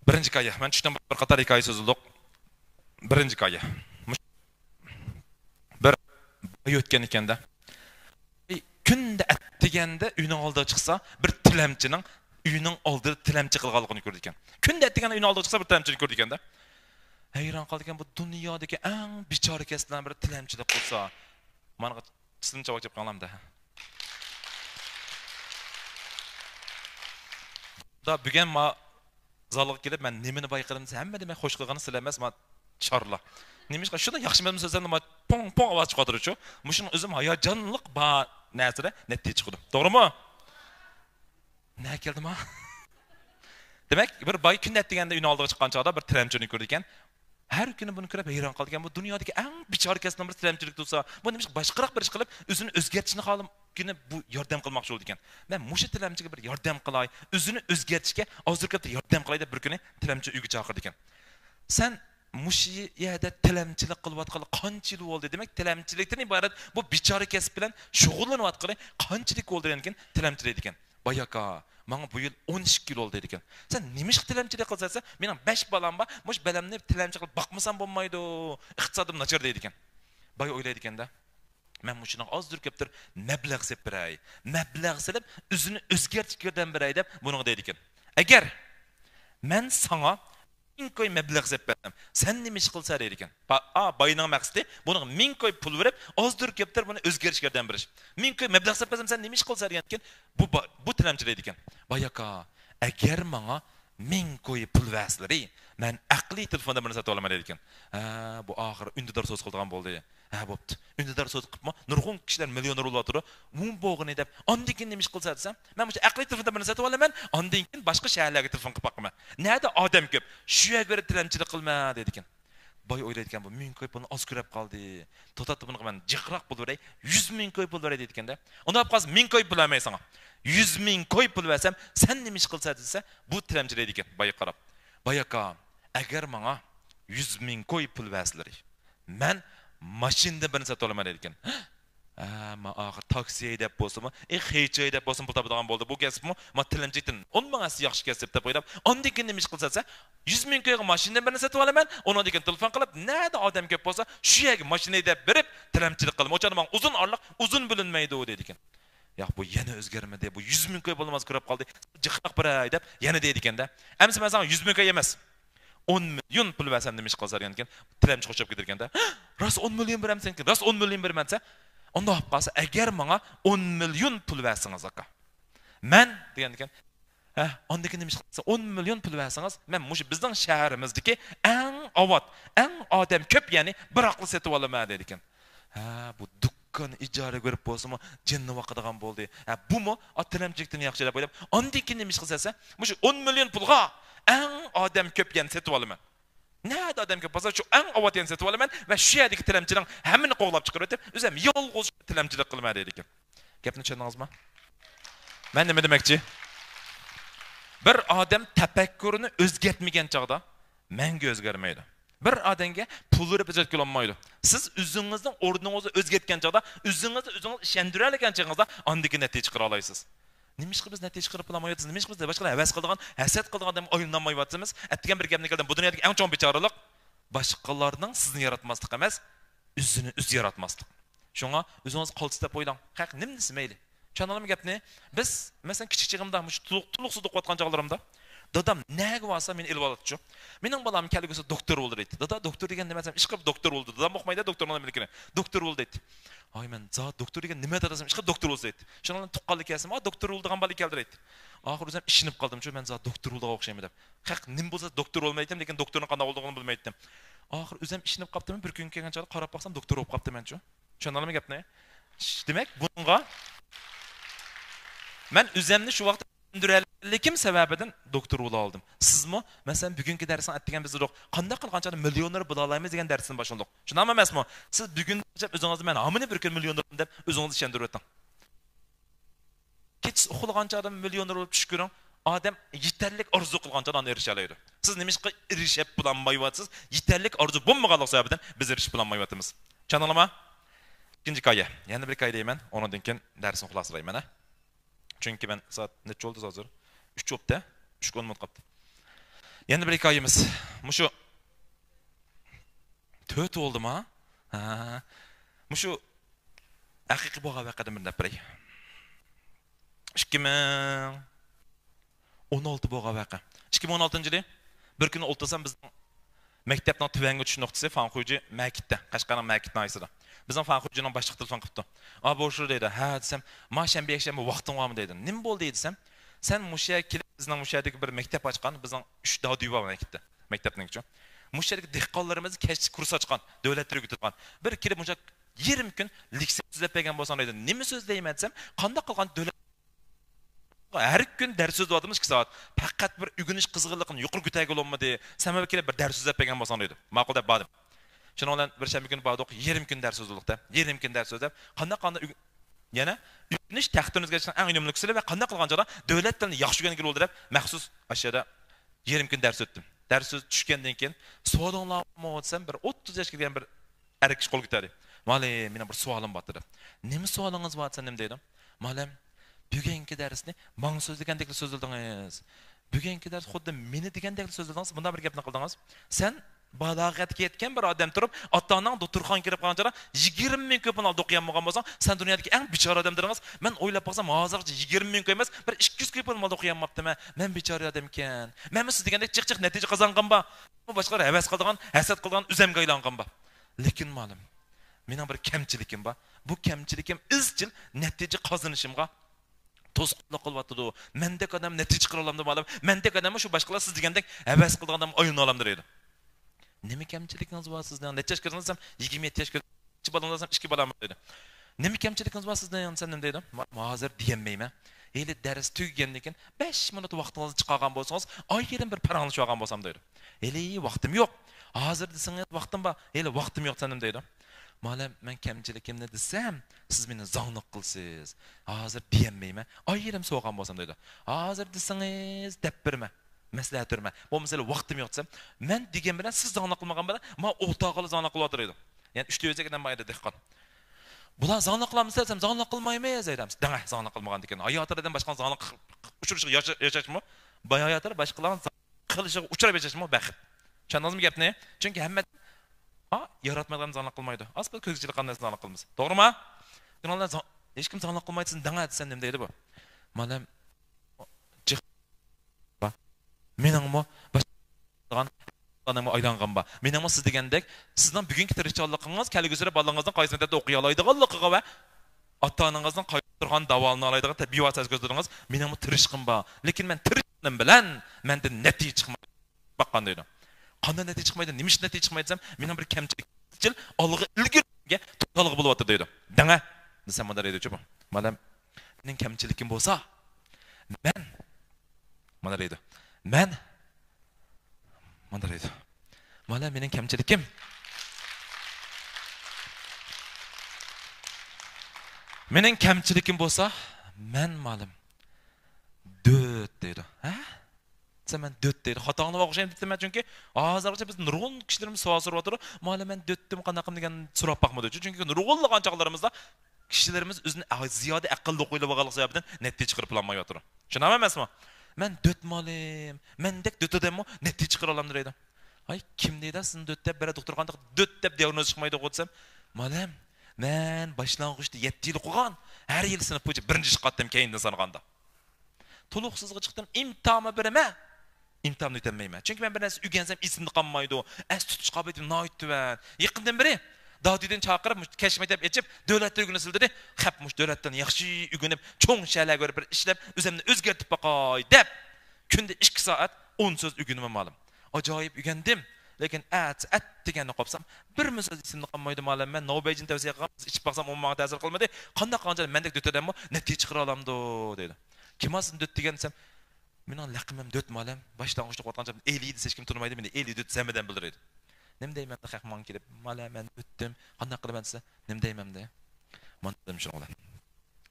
Birinchi hikoya. Men tushdan bir qator hikoya so'zladik. Birinchi hikoya. Bir boy o'tgan ekanda kunda attiganda uyning oldiga chiqsa, bir tilamchining uyning oldida tilamchi qilganligini ko'rdi ekan. Kunda attiganda uyning oldiga chiqsa, bir tilamchini ko'rdi ekanda. Hayron qolgan bu dunyodagi eng bechora kasblardan biri tilamchilik bo'lsa, menga sizning javob berib qolamda. Da bugun men zalga kelib, men nimani bayqadim desa, hamma demak xo'sh qilgani sizlar emas, men Şarla. Neymiş? Şuradan yaxşı mənim sözlərimdə mən pong avaz çıxardır şu. Muşun özüm hayacanlıq ba nəsələ nettiyə çıxdı. Doğru mu? Nə gəldi ma? Demək, bir bay gün etdigəndə ün aldığı çıxan çağda bir tramçını gördü ekan. Hər günü bunu görüb heyran qaldı ekan. Bu dünyadakı ən biçar kəsdən bir tramçilik tutsa, bu neymiş? Başqaraq bir iş qılıb özünü özgərtishini xalım günü bu yardım qılmaqçı oldu ekan. Mən muşu tramçiga bir yardım qılay, özünü özgərtishə azırqab yardım qılay deb bir günü tramçı uyga chaqirdi ekan. Sen Muşi yerde tilamchilik qilayotgan qancha yil bo'ldi demak tilamchilikdan iborat bu bechora kasb bilan shug'ullanayotgan qanchalik bo'ldi ekan tilamchilik ekan bayaka menga bu yil 12 yil oldu ekan sen nimish tilamchilik qilsasa mening 5 balam bor mush balamni tilamchi qilib boqmasam bo'lmaydi iqtisodim nachar deydi ekan bay o'ylaydi ekanda men mushuni ozdir ko'pdir mablag' sep beray mablag' silib o'zini o'zgartirishdan beray deb buni deydi ekan agar men sana ming koy mablag' sep berdim. Sen nima ish qilsa deydi ekan. Bayning maqsadi buni ming koy pul berib, ozdir ko'pdir buni o'zgarishlardan birish. Ming koy mablag' sep bersam sen nima ish qilsa degan ekan. Bu tilamchi deydi ekan. Bayaka, agar menga ming koy pul verslari, men aqliy telefonda birini sotib olaman deydi ekan. Bu oxiri undidor so'z qilgan bo'ldi. Bo'pti. Undidor so'z qilibmi? Nurg'un kishilar millioner ulatır. Mum bo'g'ini deb, ondan keyin nima ish qilsa desam, men bu aqliy telefonda birini sotib olaman, ondan keyin boshqa shaharlarga telefon qilib boqaman. Nerede odam ko'p? Shu yerga bir tilamchilik qilma dedi ekan. Boy o'ylaydi ekan, bu ming koy pulni oz ko'rib qoldi. To'xtatib buni men jiqroq pul beray, 100 ming koy pul beray dedi ekanda. Unda olib qolsa 1000 koy pul vermaysan. 100 ming koy pul versam, sen nima ish qilsa desa, bu tilamchilik ekan. Boy qarab. Bayaka, agar menga 100 ming koy pul verslari, men mashinada birini sotib olaman dedi ekan. Ma axir taksi deb bo'lsa-mu, hechey deb bo'lsa pul topadigan bo'ldi. Bu kasbmi? Ma tilamchilikdan 10 ming asi yaxshi kasb deb o'ylab, ondan keyin nima ish qilsa, 100 ming ko'yga mashinada birini sotib olaman, undan keyin telefon qilib, nerede odam ko'p bo'lsa, shu yerga mashinada deb berib, tilamchilik qilib, o'chani men uzun orliq, uzun bilinmaydi u dedi ekan. Yo'q, bu yana o'zgarmadi. Bu 100 ming ko'y bo'lmas ko'rib qoldi. Jiqroq biray deb yana deydi ekanda. Amsa men sana 100 ming ko'y emas. 10 million pul versam nima ish qilsa degan ekan. Tilamchi qo'shib ketirganda, "Ras 10 million beramsan ekan, ras 10 million bermansa, onda olib qolsa, agar menga 10 million pul versangiz aka. Men degan ekan, onda keyin nima ish qilsa 10 million pul versangiz, men mush bizning shaharimizdagi eng avod, eng odam ko'p, ya'ni bir aql setib olaman dedi ekan. Bu dukkan ijara ko'rib bo'lsa-mu, jinni vaqadigan bo'ldi. Bumi tilamchilikdan yaxshi deb o'ylab, onda keyin nima ish qilsa, mush 10 million pulga eng odam ko'p yani setib olaman. Nerede adam ki pazar şu en avaten setib olaman ve şu yerdeki tilamchining hammani qo'g'lab chiqarib o'tib, o'zim yolg'iz tilamchilik qilma dedi ekan. Gapni tushundingizmi? Men nima demoqchi? Bir odam tafakkurini o'zgartmagan chog'da menga o'zgarmaydi. Bir odamga pul berib o'zgartib olmaydi. Siz o'zingizning o'rningizni o'zgartgan chog'da, o'zingizni o'zingiz ishontira olgan chog'ingizda ondagi natija chiqara olasiz. Nima ish qilib biz natija chiqarib olamayapmiz? Nima ish qilib biz boshqalar havas qiladigan, hasad qiladigan odam o'yinlanmayapmiz? Atgan bir gapni keldim. Bu dunyodagi eng chong bechoralik boshqalarning sizni yaratmaslik emas, o'zini o'zi yaratmaslik. Shunga o'zingiz qolsa deb o'ylang. Haq nimasi mayli. Tushunalmi gapni? Biz masalan kichik chig'imda shu tuluq sudib qotgan chog'larimda Dadam nega varsa meni ilib oladi. Mening balam kelgisi doktor bo'ldi deydi. Dada doktor degan nima desam, ish qilib doktor bo'ldi. Dadam o'qimaydi, doktor bo'lmaydi. Doktor bo'ldi deydi. Ay men zot doktor degan nima desam, ish qilib doktor bo'ldi deydi. Shundan tuqqanlik kelsin, doktor bo'ldigan bala keldi deydi. Oxir o'zim ishinib qoldim, men zot doktor bo'ldiga o'xshayman deb. Haq nim bo'lsa doktor bo'lmaydim, lekin doktorning qanday bo'lganini bilmaydim. Oxir o'zim ishinib qoldim, bir kun kelgancha qarab baxsam doktor bo'lib qoldim men-chu. Tushunalmi gapni? Demak, bunga men o'zimni shu vaqt Dürellikim sebebinden doktor ula aldım. Siz mi? Mesela bugünkü dersin ettiğin bizi yok. Qanday qilgancha milyonları bulalaymiz degan dersin başlandık. Şunama emasmi? Siz bugün özünüzü men hamını bir kun milyonlarım deb özünüzü işendirip ötding. Keç oxulgancha adam milyonlar olup tush ko'ring. Adam yeterlik arzu qilgancha dan erisha oladi. Siz nimishqa erishib bulanmayapsiz? Yeterlik arzu bo'lmaganlik sababidan biz erishib bulanmayapmiz. Tushunalmi? İkinci hikoya. Yana bir hikoya deyman. Ondan keyin darsni xulosalayman. Çünkü ben saat neçe oldu hazır? 3 oldu da 3 10 minut kaptı. Yeni bir hikayemiz. Muşu 4 oldu mu? Ha. Muşu hakiki boğa vakadan bir napray. 2016 boğa vaka. 2016 yılı bir gün oltasam biz mektepten tüvenge uçuş noktası Fanxuycu Mekit'te. Kaşkaran Mekit'in ayısıda. Bizden Fanxuycu'nun başlık telefon kıptı. Abi boşur dedi. Ha desem, maşen bir ekşen bir vaktin var mı dedi. Nim bol deysem, sen Muşa'ya kilip bizden Muşa'daki bir mektep açkan, bizden 3 daha düğü var Mekit'te. Mektepten geçiyor. Muşa'daki dehqonlarımızı keş kurs açkan, devletleri götürgen. Bir kilip Muşa 20 gün likse düzlep pegen bolsan dedi. Nimi söz deyim etsem, kanda kılgan devlet her gün ders söz vadımız 2 saat. Fakat bir ügünüş kızgınlıkını yukarı gütəgil olmadı. Sen bir bir ders söz pegen bolsan dedi. Makul dep badım. Şunu olan bir şembe günü bağdık 20 gün ders sözlükte. 20 gün ders sözlep. Kanda yana ügünüş taxtınızga geçen en önemli kısılı ve kanda kılganca devletten yaxşı görgeli oldu dep məxsus aşağıda 20 gün ders öttüm. Ders söz düşkenden keyin sualınlarımı otsam bir 30 yaşga kelgan bir erkek kol gitadi. Malem mena bir sualım batdı. Nima sualınız var sen dedim. Malem bugungi darsni mang so'z degandek so'zladingiz. Bugungi dars xuddi meni degandek so'zladingiz. Bunda bir gapni qildingiz. Sen balog'atga yetgan bir odam turib, ota-onang doktorxonaga kirib qolgancha 20 ming ko'pini olib o'qiganmagan bo'lsang, sen dunyodagi eng bechora odam dedingiz. Men o'ylab baxsam, hozircha 20 ming emas, bir 200 ko'pini olib o'qiganmaptimi? Men bechora odam ekan. Men siz degandek chiq natija qozonganba. Bu boshqalar havas qilgan, hasad qilgan, o'zimga aylanganba. Lekin ma'lum, mening bir kamchilikim bor. Bu kamchilikim izchil natija qozonishimga to'sqinlik qilyapti. Mendek odam natija chiqara olamdi ma'lum. Mendek odam shu boshqalar siz degandek havas qilgan odam o'yin olamdir edi. Nima kamchilikiniz bor sizdan? Necha yoshga kirсам 27 yoshga bolalardan 2 bolam dedi. Nima kamchilikiniz bor sizdan? Sen nima dedim? Hozir deyolmayman. Eli dars tugagandan keyin 5 minut vaqtingizni chiqargan bo'lsangiz, ayrim bir paranglashib olgan bo'lsam dedi. Eli vaqtim yo'q. Hozir desangiz vaqtim bor. Eli vaqtim yo'q sen nima dedi? Malum men kamchilikimni desam, siz meni zonglik qilsiz. Hozir deyolmayman. Ayrim so'g'an bo'lsam dedi. Hozir desangiz deb berma. Maslahat berma. Bu mesela vaqtim yo'q desam, men degan bilan siz zonglik qilmagan bilan men o'rtog'ili zonglik qilyaptir edim. Ya'ni 3 o'zagidan bayda dehqon. Bular zonglik qilamiz desam, zonglik qilmaymiz deymiz. Danga zonglik qilmagan ekan. Hayotidan boshqa zonglik uchrashib yashashmi? Boy hayotlar boshqalarning qilishiga uchrab yashashmi? Baxit. Tushundingizmi gapni? Chunki hamma yaratmadan zonglik qilmaydi. Asli ko'zchilik qanday zonglik qilamiz? To'g'rimi? Ular hech kim zonglik qilmaydi, danga desam nima deydi bu? Mana meningmi boshqalarning adamga aylanganba. Meningmi siz degandek, sizning bugungi tirishchiliginiz kelgusida bolangizning qaysi maktabda o'qiy oladiganligiga va ota-onangizning qaysi turgan davolini oladigan tabiiy vasas ko'zladingiz. Meningmi tirishqim bor. Lekin men tirishim bilan mendan natija chiqmaydi. Baqqan deydi. Qanday natija chiqmaydi? Nima ish natija chiqmaydi desam, mening bir kamchilik olg'a ilgirga to'g'rilik bo'lyapti deydi. Danga desam mana deydi-chi bu. Mana mening kamchilikim bo'lsa, men mana deydi. Men mana deydi. Mana mening kamchilikim. Mening kamchilikim bo'lsa, men ma'lum 4 deydi. Ha? Sen 4 deydi. Xatoni o'xshaymi deyman chunki hozircha biz nurg'un kishilarimiz savol so'rab o'tirib, ma'lum men 4dim qanaqam degan so'rab baqmadi. Chunki nurg'unlagan chaqlarimizda kishilarimiz o'zini ziyoda aqlli o'ylab olganligi sababidan natija chiqarib olmayotib o'tir. Tushunaman emasmi? Men 4 molim. Mendek 4 odammi natija chiqara olamdir deydi. Ay kim deydi sizni 4 deb bir doktorxonada 4 deb diagnoz chiqmaydi qo'ysam, molim men boshlang'ishda 7 yil o'qigan, har yil sinf bo'yicha birinchi chiqdim keyindan sanaganda. To'liqsizga chiqdim, imtihonni beraman. imtihanını ötənməyəm. Çünki mən bir nəsə ügənsəm isimli qalmaydı o. Əs tutuş qabiliyyətim nəhayət tüvən. Yaqından biri Davuddan çağırıb kəşmətəb keçib dövlətlər günü sildirdi. Xəpmiş dövlətdən yaxşı ügünüb çoğ şeylər görüb bir işləb özümni özgərtib baqay deb gündə 2 saat 10 söz ügünümə malım. Acayip ügəndim. Lakin ət degənni qopsam bir söz isimli qalmaydı malım. Mən Nobelcin tavsiyə qılsam içib baxsam o mənə təsir qılmadı. Qandaq qanca məndək dötədəmmi? Nəticə çıxıra alamdı dedi. Kim asın döt degənsəm Menin laqımım döt malım. Başlangıçta qotqanca 50 idi seçkim turmaydı. Məni 50 döt səmədən bildirdi. Nem deyim mən xəxman kelib, malım mən ötdüm. Qandaq qılıb mən sizə nem deyim də. Mən dedim şunu olan.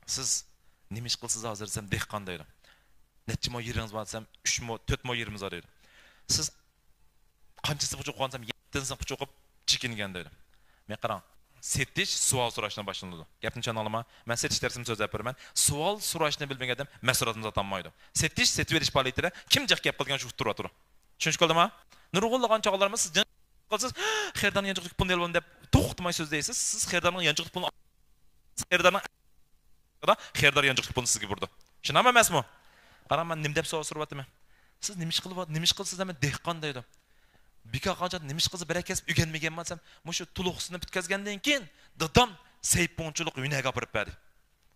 Siz nemiş qılsız hazırsam dehqan deyirəm. Neçə mo yeriniz varsam 3 mo 4 mo yerimiz var deyirəm. Siz qançası puçuq qansam 7-sini puçuqub çikingen deyirəm. Mən qaran setiş sual sorashdan başlandı. Gapni çanalama. Mən setiş dərsini sözləb bermən. Sual sorashni bilməyən adam məsuliyyətini atanmaydı. Setiş veriş fəaliyyətləri kim cəq gəp qılgan şu tur atır. Çünki qolduma? Nurg'ulgan çağlarımız siz qılsız xərdanın yancıqlıq pulunu elbən deb toxtmay söz deysiz. Siz xərdanın yancıqlıq pulunu xərdanın da xərdar yancıqlıq pulunu sizə burdu. Şunama emasmı? Qaram mən nim deb sual so'rayapman. Siz nimish qilsiz men dehqon deydi. Bika qancha nimish qilsa barakasi o'rganmagan bo'lsam, mushu tuluqsini bitkazgandan keyin dadam sayponchilik uynaga olib berdi.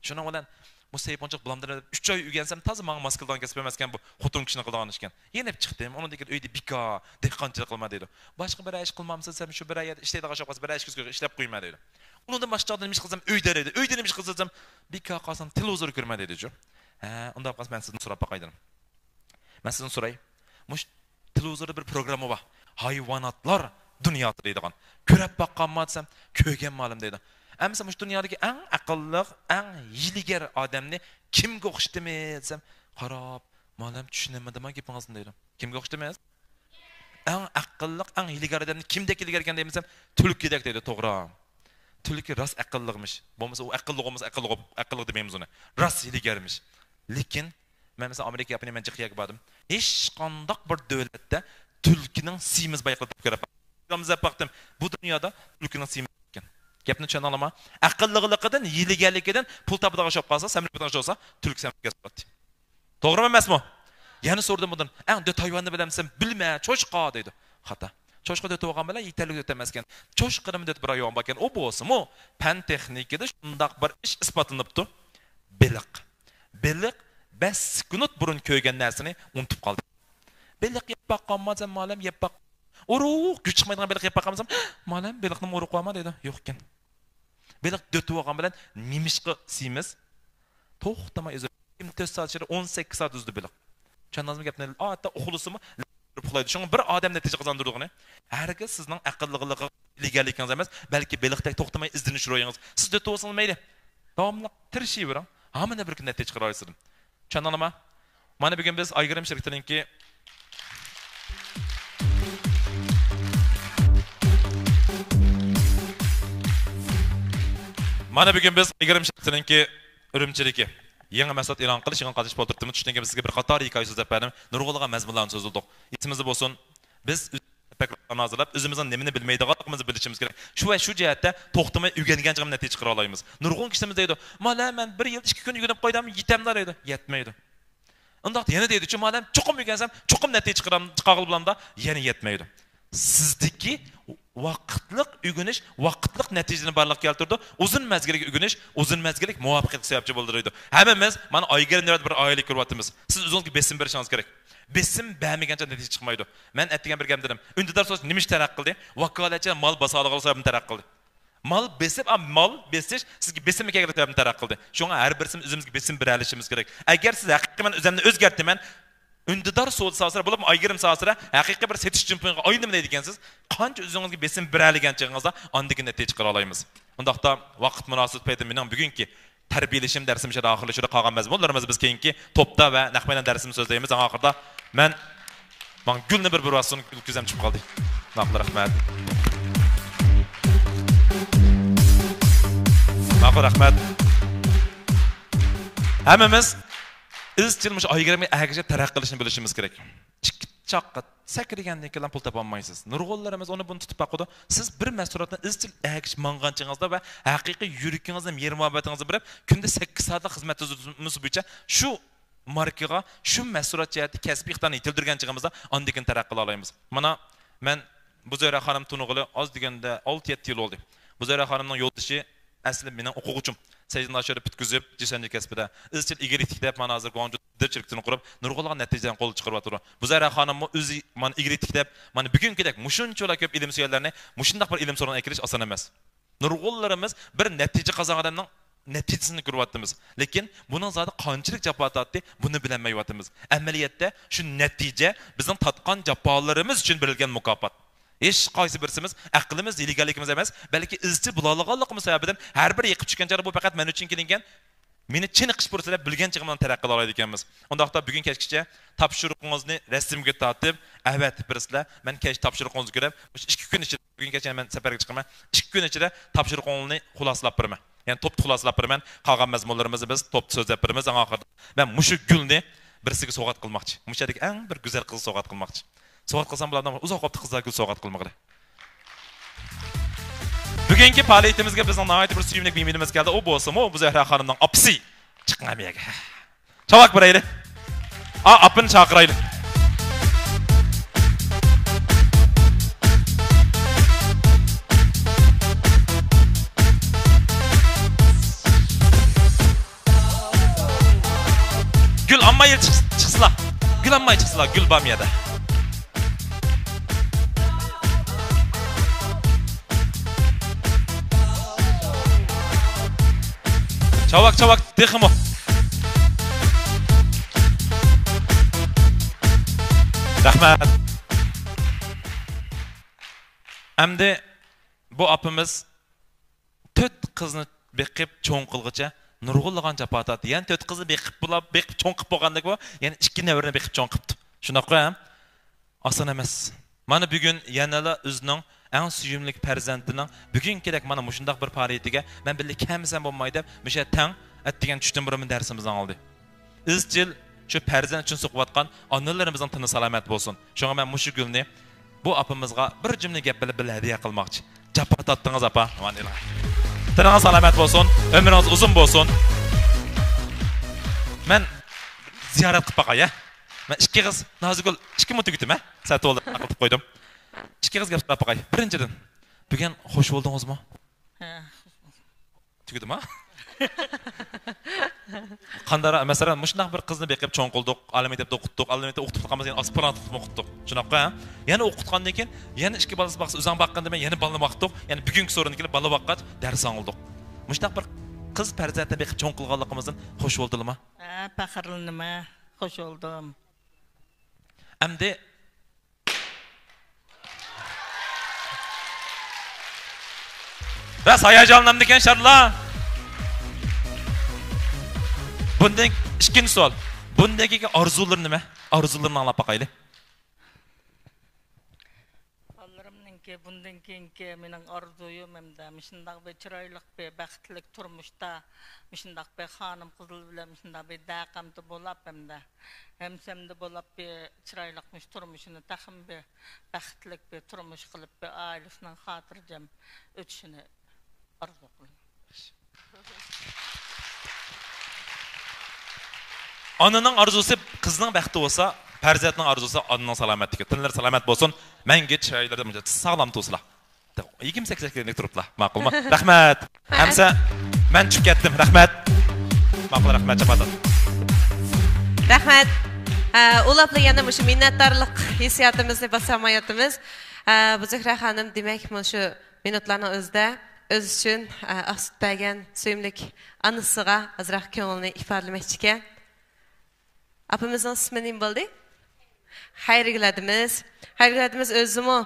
Shuna bilan bu sayponchilik bilan 3 oy o'rgansam, toza menga Moskvadan kasb emaskan bu xotin kishini qilgan ishkan. Yenib chiqdim. Uni degan uyda bika dehqonchilik qilma deydi. Boshqa bir ish qilmamsa, sen shu bir yerda ishlaydigan shoqas bir ish qilib ishlab qo'yma deydi. Undan boshqa nimish qilsam uyda deydi. Uyda nimish qilsam bika qolsam televizor ko'rma deydi-ku. Unda qas men sizdan so'rab baqaydim. Men sizdan so'ray. Mush televizorda bir programma bor. Hayvanatlar dünyada deydigan. Ko'rib baqqanman desam, ko'rgan ma'lum deydi. Amsa mush dunyodagi eng aqlli, eng yiligar odamni kimga o'xshatdimi desam, qarab, ma'lum tushunmadim gapingizni deydi. Kimga o'xshatdimi? Eng aqlli, eng yiligar odamni kimdek yiligar ekan deymsam, tulkidek deydi, to'g'ri. Tulki ras aqlliqmish. Bo'lmasa u aqlli demaymiz uni. Ras yiligarmish. Lekin men mesela Amerika yapını men jiqiyaga bordim. Hech qanday bir davlatda tulkining siyimiz bayqatib ko'rib. Gamza baxtim. Bu dunyoda tulkining siyimi ekan. Gapni tushunalama. Aqlliqligidan, yiligarligidan pul topadigan shop qolsa, samimiy olsa, tulk samimiy bo'ladi. To'g'rimi emasmi? Yana so'rdim bundan. Eng dot hayvonni bilamsan, bilma, cho'chqa dedi. Xata. Cho'chqa dot o'g'an bilan yetarli o'tamaskan. Cho'chqanim deb bir hayvon bo'lgan. O bo'lsa-mu, fan texnikada shundaq bir ish isbotlanibdi. Beliq 5 kunut burun ko'ygan narsani unutib qoldi. Beliq yeb baqqanmasam, ma'lum yeb baq. Uruq kuch chiqmaydigan beliq yeb baqqanmasam, ma'lum beliqni uruq qo'yma dedi. Yo'q ekan. Beliq dötib olgan bilan nimishqi siyimiz to'xtamay o'zi 4 soat ichida 18 soat uzdi beliq. Tushundingizmi gapni? Hatta uxlusimi uxlaydi. Shunga bir odam natija qozondirdig'ini. Hargiz sizning aqllilig'iga ilgaligingiz emas, balki beliqdek to'xtamay izdinish ro'yingiz. Siz dötib olsangiz mayli. Davomli tirishivering. Hamma bir kun natija chiqara olasiz. Tushundingizmi? Mana bugun biz Aygirim shirkatininki Mana bugun biz Aygirim shirkatininki Urumchidagi yangi mahsulot e'lon qilish, yangi qatish bo'ltirdim. Tushungan sizga bir qator hikoya so'zlab berdim. Nurg'ulg'an mazmunlarni so'zladik. Esimizda bo'lsin. Biz hazırlab o'zimizning nimani bilmaydiganligimizni bilishimiz kerak. Shu jihatda to'xtamay o'rgangancha natija chiqara olamiz. Nurg'un kishimiz deydi, "Mana men 1 yil 2 kun o'rganib qo'ydam, yetamlar edi." Yetmaydi. Undaq yana deydi, "Chu madam chuqum o'rgansam, chuqum natija chiqarib bilanda yana yetmaydi." Sizdagi vaqtliq o'rganish, vaqtliq natijani barliq keltirdi. Uzun mazgillik o'rganish, uzun mazgillik muvaffaqiyat sababchi bo'ldiradi. Hammamiz mana Aygirim bir oilik quryapmiz. Siz o'zingizga besim berishingiz kerak. Besim bermagancha natija chiqmaydi. Men aytgan bir gap dedim. Undidar so'z nima taraq qildi? Vakolatchi mal bosoligi sababini taraq qildi. Mal besish sizga besim kerak sababini taraq qildi. Shunga har birisimiz o'zimizga besim beralishimiz kerak. Agar siz haqiqatan o'zimni o'zgartiraman, Undidar so'z sohasida bo'lib Aygirim sohasida haqiqiy bir setish chempioniga o'yindim deydigansiz, qancha o'zingizga besim beraliganchingizda andagi natija chiqara olamiz. Undaqda vaqt munosib paytda mening bugungi tarbiyalashim darsim ishida oxirlashida qolgan mazmunlarimiz biz keyingi topda va nahmaydan darsimizni so'zlaymiz. Oxirida men gulni bir vasfini o'tkazam chiqib qoldik. Maqul rahmat. Maqul rahmat. Hammamiz izchilmish Aygirimga agacha taraqqiy qilishni bilishimiz kerak. Chaqqa sakrigandan keyin pul topa olmaysiz. Nurg'ullarimiz uni buni tutib baqadi. Siz bir mahsulotni izchil agacha manganchingizda va haqiqiy yuragingizda mehr-muhabbatingizni bilib, kunda 8 soatlik xizmat tuzilmasi bo'yicha shu markaga shu mas'uliyat jihati kasbiy iqtidorni yetildirgan chig'imizda andikin taraqqiy qila olamiz. Mana men bu Zoyra xonim tunug'ili oz deganda 6-7 yil oldi. Bu Zoyra xonimning yo'ldishi asli mening o'quvchim. Seydan aşırı bitkizib, cisəncə kəsbida izchil igritik deb mana hozir Gonju dirçilikni qurib, nurg'ulg'an natijadan qo'l chiqarib o'tirdi. Bu Zoyra xonim o'zi mana igritik deb, mana bugünkidek mushunchalar ko'p ilm suyarlarni mushundaq bir ilm so'rona ekirish oson emas. Nurg'ullarimiz bir natija qozongan odamning natijasini ko'ryapmiz. Lekin buning zoti qanchalik jafo tortdi, buni bilmayapmiz. Amaliyotda shu natija bizning tatgan jafolarimiz uchun berilgan mukofot. Hech qaysi birsimiz aqlimiz, ilgaligimiz emas, balki izchil bulolganligimiz sababidan har bir yiqib tushgan chora bu faqat men uchun kelingan, meni chiniqish fursatida bilgan chig'imdan taraqqiy qila oladi ekanmiz. Undaqda bugun kechgacha topshiriqingizni rasmga tortib, avat birsizlar, men kech topshiriqingizni ko'rib, 2 kun ichida bugun kecha men safarga chiqaman, 2 kun ichida topshiriqingizni xulosalab beraman. Ya'ni top xulosalab beraman, qolgan mazmunlarimizni biz top so'zlab beramiz oxirida. Men mushu gulni birisiga sovg'at qilmoqchi. Mushadek eng bir go'zal qiz sovg'at qilmoqchi. Soğat qilsam bulardan uzoq vaqt qizlar gul so'g'at qilmoqda. Bugungi faoliyatimizga bizning nihoyat bir suyimli mehmonimiz keldi. U bo'lsa-mu, bu Zahra xonimning opisi chiqmamiyaga. Chavak berayli. Apini chaqirayli. Gül amma yer chiqsizlar. Gül amma chiqsizlar, gül bamiyada. Çavak deximo. Rahmat. Endi bu apimiz 4 qizni beqib cho'ng qilg'icha nurg'ulg'an japotat. Yani 4 qizni beqib cho'ng qilib bo'lgandek bu, yani 2 navrini beqib cho'ng qilibdi. Shunaqa ham oson emas. Mana bugun yanala o'zining eng suyumli farzandining bugunkidek mana mushundaq bir faoliyatiga men billi kamsan bo'lmaydi deb misha tang atdigan tushdan birimin darsimizdan oldi. Izchil shu farzand uchun suqvatgan onalarimizning tini salomat bo'lsin. Shunga men mushu gulni bu apimizga bir jumla gap bilib hadiya qilmoqchi. Japat atdingiz apa. Vanila. Tiningiz salomat bo'lsin, umringiz uzun bo'lsin. Men ziyorat qilib baqay, men 2 qiz Nozigul 2 minut kutdim, Sat oldi qilib qo'ydim. 2 qiz gap baqay. Birinchidan, bugun xush bo'ldingizmi? Ha. Tugudimi? Qandara masalan mushunaq bir qizni beqib cho'ng qildik, alimiyatda o'qitdik, alimiyatda o'qitib qolmasa aspirant o'qitdik. Shunaqa, yana o'qitgandan keyin yana 2 balasi baqsa o'zing baqqanda men yana balla vaqtdik. Ya'ni bugungi so'ringa kelib balla vaqt dars oldik. Mushunaq bir qiz farzandni beqib cho'ng qilganligimizdan xush bo'ldingizmi? Ha, faxrlanma, xush bo'ldim. Endi Ras hayajonlandim ekan sharlar. Bundan ikinci savol. Bundagi orzular nima? Orzularni anglab baqayli. Ollarimninki bundan keyingi mening orzuyum hamda shundaq bir chiroyli bir baxtli turmushda, shundaq bir xonim qizil bilan shundaq bir daqamda bo'lib hamda hamsamda bo'lib bir chiroyli turmushini taxim bir baxtli bir turmush qilib bir oilasining xotirjam o'tishini arzu qilaman. Ananing arzusi qizning baxti bo'lsa, farzandning arzusi onaning salomatligi. Tinlar salomat bo'lsin. Menga chiroylarda sog'lom to'slar. 28 yillik turiblar. Ma'qulmi? Rahmat. Hamsa men chiqib ketdim. Rahmat. Ma'qul, rahmat chapadan. Rahmat. Ulapli yana shu minnatdorlik hissiyatimizni basamayotimiz. Bu Zahra xonim demak, mana shu minutlarning o'zida o'z uchun asutdagan suyimlik anisiga azroq ko'ngilni ifodalamoqchi ekan. Apamızın ismi nima bo'ldi? Xayrigladimiz o'zimi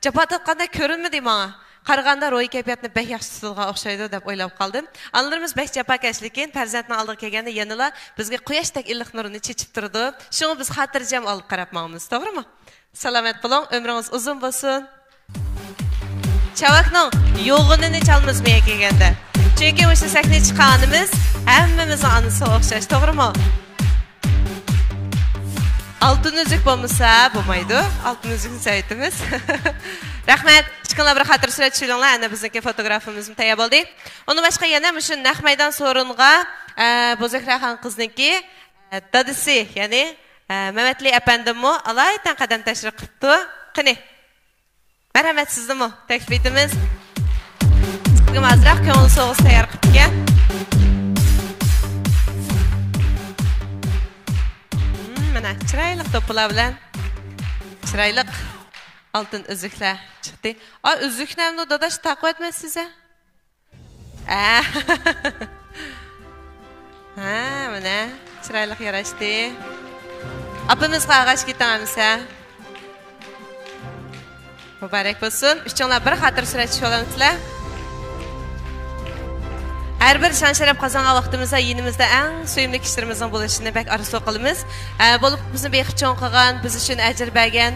japat qanday ko'rinmadi menga. Qaraganda ro'y kayfiyatni bek yaxshi tutilgan o'xshaydi deb o'ylab qoldim. Analarimiz bek japakash, lekin farzandning oldiga kelganda yanala bizga quyoshdak illiq nurini chechib turdi. Shuni biz xotirjam olib qarab ma'miz, to'g'rimi? Salomat bo'ling, umringiz uzun bo'lsin. Chavakning yo'g'inini chalmizmay kelganda. Chunki o'sha sahnaga chiqqanimiz hammamizning onasi o'xshash, to'g'rimi? Altın üzük bo'lmasa bo'lmaydi. Altın üzükni saytimiz. Rahmat. Chiqinglar bir xatir surat tushinglar. Ana bizniki fotografimiz tayyor bo'ldi. Uni boshqa yana shu naq maydon so'ringa Bozakiraxon qizniki dadisi, ya'ni Mehmetli efendimmi alaydan qadam tashrif qilibdi. Qani. Marhamat siznimi taklifimiz. Sizga mazraq ko'ngil so'g'is tayyor qilibgan. Mana chiroyli to'plar bilan chiroyli altın üzükler çıktı. A üzüklerini dadaş takip etmez size. Mana chiroyli yarashdi. Apamizga ağaç gitamiz ha. Mübarek bo'lsin. Üçüncüler bir xatir surat tushiramiz. Her bir şan şeref kazangan vaqtimizda yenimizde en suyumli kişilerimizden buluşunu bek arzu qilamiz. Bolup bizni bexib cho'ng qilgan, biz uchun ajr bergan,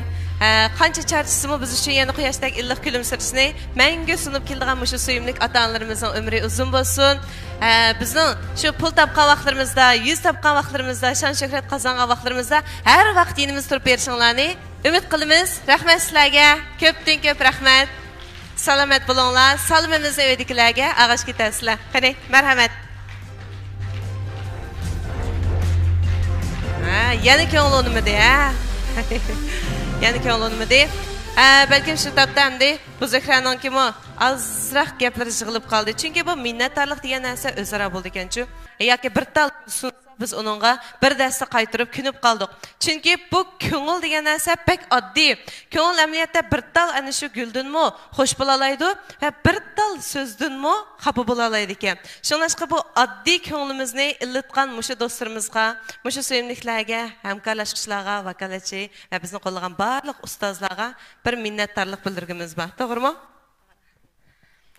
qancha charchisimi biz uchun yana quyoshdak illiq kulimsirishni mangu sunib kelgan shu suyumli ota-onalarimizning umri uzun bo'lsin. Bizning shu pul topgan vaqtlarimizda, yuz topgan vaqtlarimizda, shon shuhrat qozongan vaqtlarimizda har vaqt yenimiz turib berishinglarni umid qilamiz. Rahmat sizlarga, ko'pdan ko'p rahmat. Salomat bo'linglar. Salomimizni evdikilarga ag'ash ketasizlar. Qani, marhamat. Yana ko'nglinimda, yana ko'nglinimda. Balkim shu topda hamda Buzakiraning kimi azroq gaplar yig'ilib qoldi. Chunki bu minnatdorlik degan narsa o'zaro bo'ldi ekan-ku. Yoki bir tal biz onunğa bir dasta qaytırıb künüb qaldıq. Çünki bu köngül degan narsa pek oddiy. Köngül əməliyyatda bir tal ana shu güldünmü xoş bo'lalaydı və bir tal sözdünmü xafa bo'lalaydı ekan. Şunlaşqa bu oddiy köngülimizni illitqan mushu do'stlarimizga, mushu suyimliklarga, hamkorlashuvchilarga, vakolatchi və bizni qo'llagan barliq ustozlarga bir minnatdorlik bildirgimiz bor. To'g'rimi?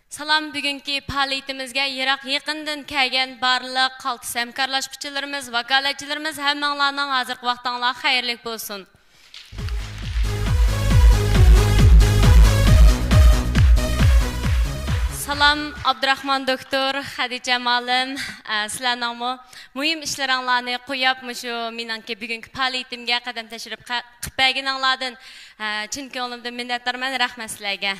Salam, bugungi faoliyatimizga yiroq yaqindan kelgan barliq qaltis hamkorlashuvchilarimiz, vakolatchilarimiz hammanglarning hozirgi vaqtinglar xayrli bo'lsin. Salam, Abdurahmon doktor, Xadija Malim, sizlarning muhim ishlaringlarni qo'yib, shu meningki bugungi faoliyatimga qadam tashrif qilib berganinglardan chin ko'nglimdan minnatdorman. Rahmat sizlarga.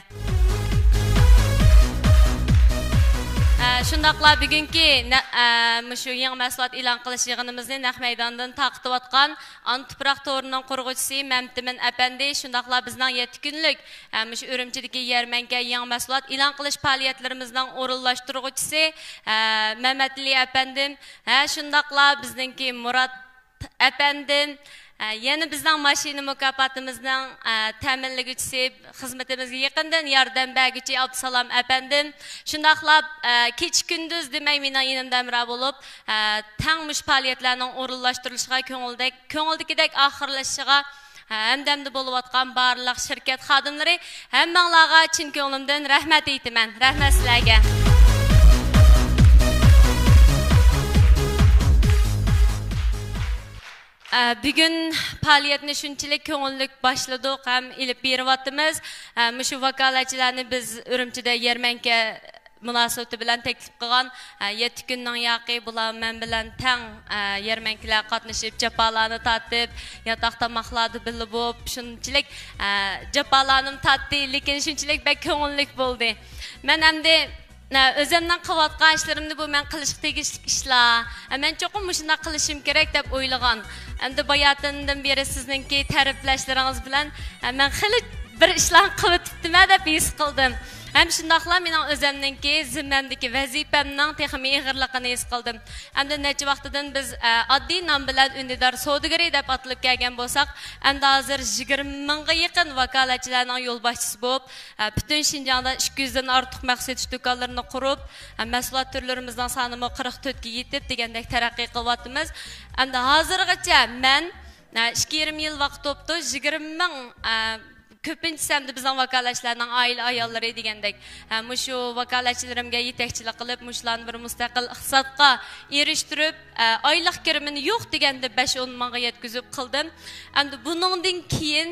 Shundaqla bugungi shu yangi mahsulot e'lon qilish yig'inimizni naq maydondan taqib atgan Antuproq to'rining qurg'uvchisi Mamtimin apandi, shundaqla bizning 7 kunlik shu Urumchidagi yarmanka yangi mahsulot e'lon qilish faoliyatlarimizning o'rinlashtiruvchisi Mehmetli apandim, shundaqla bizningki Murat apandim, yana bizning mashina mukofotimizning ta'minlaguvchisi, xizmatimizga yaqindan yordam berguvchi Abdusalom apandim, shundaqla kech kunduz demay mening yonimda bo'lib, tang mush faoliyatlarning o'rinlashtirilishiga ko'ngildagidek oxirlashishiga hamdamda bo'lib atgan barliq shirkat xodimlari hammanglarga chin ko'nglimdan rahmat aytaman. Rahmat sizlarga. Bugün faoliyatni shunchalik ko'ngillik boshladik ham ilib beryapmiz. Shu vakolatchilarni biz Urumchida yarmanka munosabati bilan taklif qilgan 7 kunning yoqi bular men bilan tang yarmankalar qatnashib, jafolarni tatib, yotoq tomoqlarni bilib bo'lib, shunchalik jafolarni tatdi, lekin shunchalik bek ko'ngillik bo'ldi. Men hamda o'zimdan qilayotgan ishlarimni bu men qilishga tegishli ishlar. Men cho'qim shunday qilishim kerak deb o'ylagan. Endi bayatindan beri sizningki ta'riflashlaringiz bilan men xili bir ishlar qilib tutdim deb his qildim. Hem shundaqla mening o'zimningki zimmamdagi vazifamning texmi ig'irligini his qildim. Endi necha vaqtdan biz oddiy nom bilan undidor savdogari deb atilib kelgan bo'lsak, endi hozir 20 mingga yaqin vakolatchilarning yo'lboshchisi bo'lib, butun Shinjongda 200 dan ortiq mahsulot do'konlarini qurib, mahsulot turlarimizning sonini 44 ga yetib degandek taraqqiy qilyapmiz. Endi hozirgacha men 2,5 yil vaqt o'tdi, 20 ming ko'pincha hamda bizning vakolatchilarning oila ayollari degandek shu vakolatchilarimga yetakchilik qilib, mushlarni bir mustaqil iqtisodga erishtirib, oylik kirimini yo'q deganda 5-10 mingga yetkazib qildim. Endi buningdan keyin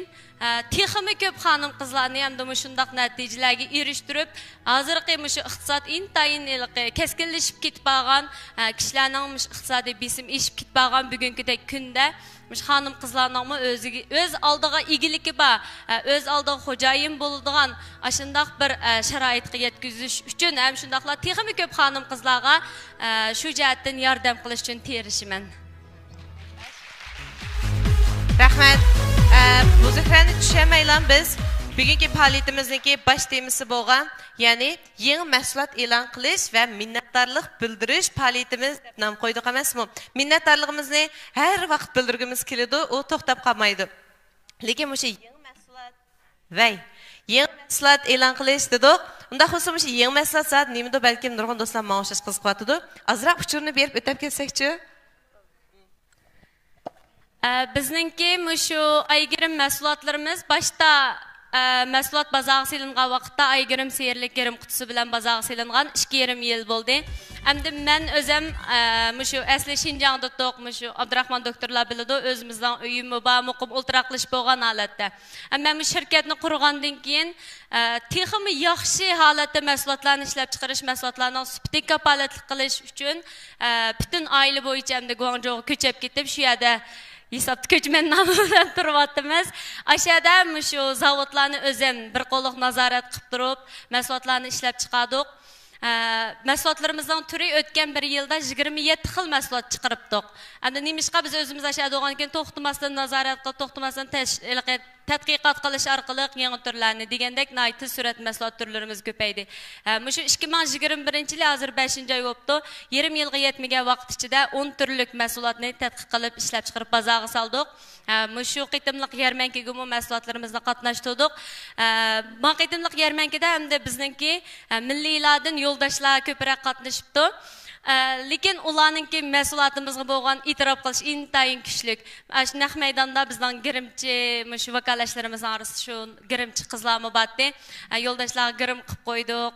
texmi ko'p xonim qizlarni ham shundaq natijalarga erishtirib, hozirgi iqtisod intayin keskinlashib ketib qolgan, kishilarning iqtisodiy besim eshib ketib qolgan bugungi kunda xonim qizlarning o'z oldiga egiligi bor, o'z oldiga xo'jayin bo'ladigan shundaq bir sharoitga yetkazish uchun ham shundaqla texmi ko'p xonim qizlarga shu jihatdan yordam qilish uchun tirishman. Rahmat. Bu zikrani tushunmaylan biz bugungi faoliyatimizniki bosh temasi bo'lgan, ya'ni yangi mahsulot e'lon qilish va minnatdorlik bildirish faoliyatimiz deb nom qo'ydik emasmi? Minnatdorligimizni har vaqt bildirgimiz keladi, u to'xtab qolmaydi. Lekin o'sha yangi mahsulot va yangi mahsulot e'lon qilish dedik. Unda xususan o'sha yangi mahsulot zot nimada balkim nurg'un do'stlar ma'oshish qiziqyotdi. Azroq uchurni berib o'tib kelsakchi? Bizningki shu aygirim mahsulotlarimiz boshda mahsulot bozorga silingan vaqtda aygirim seyirlik girim qutisi bilan bozorga silingan 2,5 yil bo'ldi. Hamda men o'zim shu asli Shinjongda to'q shu Abdurahmon doktorlar biladi, o'zimizdan uyim va muqim o'ltiraqlish bo'lgan holatda. Men bu shirkatni qurgandan keyin texmi yaxshi holatda mahsulotlarni ishlab chiqarish, mahsulotlarning sifatiga kafolatlik qilish uchun butun oila bo'yicha hamda Guangzhouga ko'chib ketib, shu yerda hisobda ko'chman nomidan turyapmiz. Aşağıda shu zavodlarni o'zim bir qo'liq nazorat qilib turib, mahsulotlarni ishlab chiqardik. Mahsulotlarimizdan turi o'tgan bir yilda 27 xil mahsulot chiqaribdik. Endi nimishqa biz o'zimiz aşağıda olgan keyin to'xtamasdan nazorat qilib, to'xtamasdan tadqiqot qilish orqali yangi turlarni degandek nayt surat mahsulot turlarimiz ko'paydi. Shu 2021-yil hozir 5-oy bo'libdi. Yarim yilga yetmagan vaqt ichida 10 turlik mahsulotni tadqiq qilib ishlab chiqarib bozorga soldik. Shu qitimliq yarmankaga mahsulotlarimizni qatnashtirdik. Bu qitimliq yarmankada hamda bizningki milliylardan yo'ldoshlar ko'proq qatnashibdi. Lekin ularningki mahsulotimizga bo'lgan e'tirof qilish intayin kuchli. Shu naq maydonda bizning girimchi shu vakolatchilarimiz orasida shu girimchi qizlarmi bordi. Yo'ldoshlarga girim qilib qo'ydik.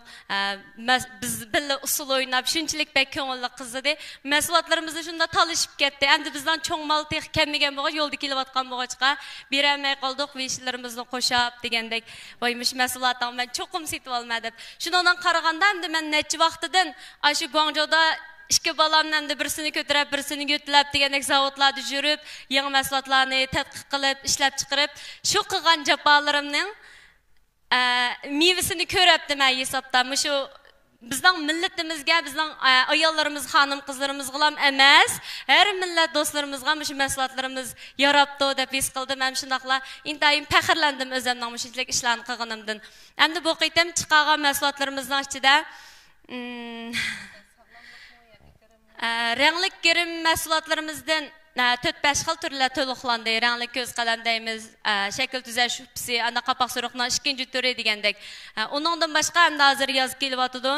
Biz birga usul o'ynab shunchalik bek ko'ngilli qiz edi. Mahsulotlarimizni shunda talishib ketdi. Endi bizdan cho'ng mal tex kelmagan bo'lgan, yo'lda kelayotgan bo'lg'achqa bermay qoldik, vishlarimizni qo'shab degandek. Voymish mahsulotlarni men cho'qim setib olmadim. Shundan qaraganda endi men necha vaqtidan shu Guangzhouda ikki balamdan birisini ko'tarib, birisini yo'tlab degandek zavodlarda yurib, yangi mahsulotlarni tadqiq qilib, ishlab chiqarib, shu qilgan jafolarimning mevasini ko'ribdim men hisobda. Shu bizning millatimizga, bizning ayollarimiz, xonim qizlarimizga ham emas, har millat do'stlarimizga shu mahsulotlarimiz yarabdi deb his qildim. Men shundaqla intayin faxrlandim o'zimning shunchalik ishlarni qilganimdan. Endi bu qitim chiqargan mahsulotlarimizning ichida ranglik girim mahsulotlarimizdan 4-5 xil turlar to'liqlandi. Ranglik ko'z qalam deymiz, shakl tuzash shubsi, ana qapoq suruqning ikkinchi turi degandek. Uningdan boshqa endi hozir yoz kelyapti.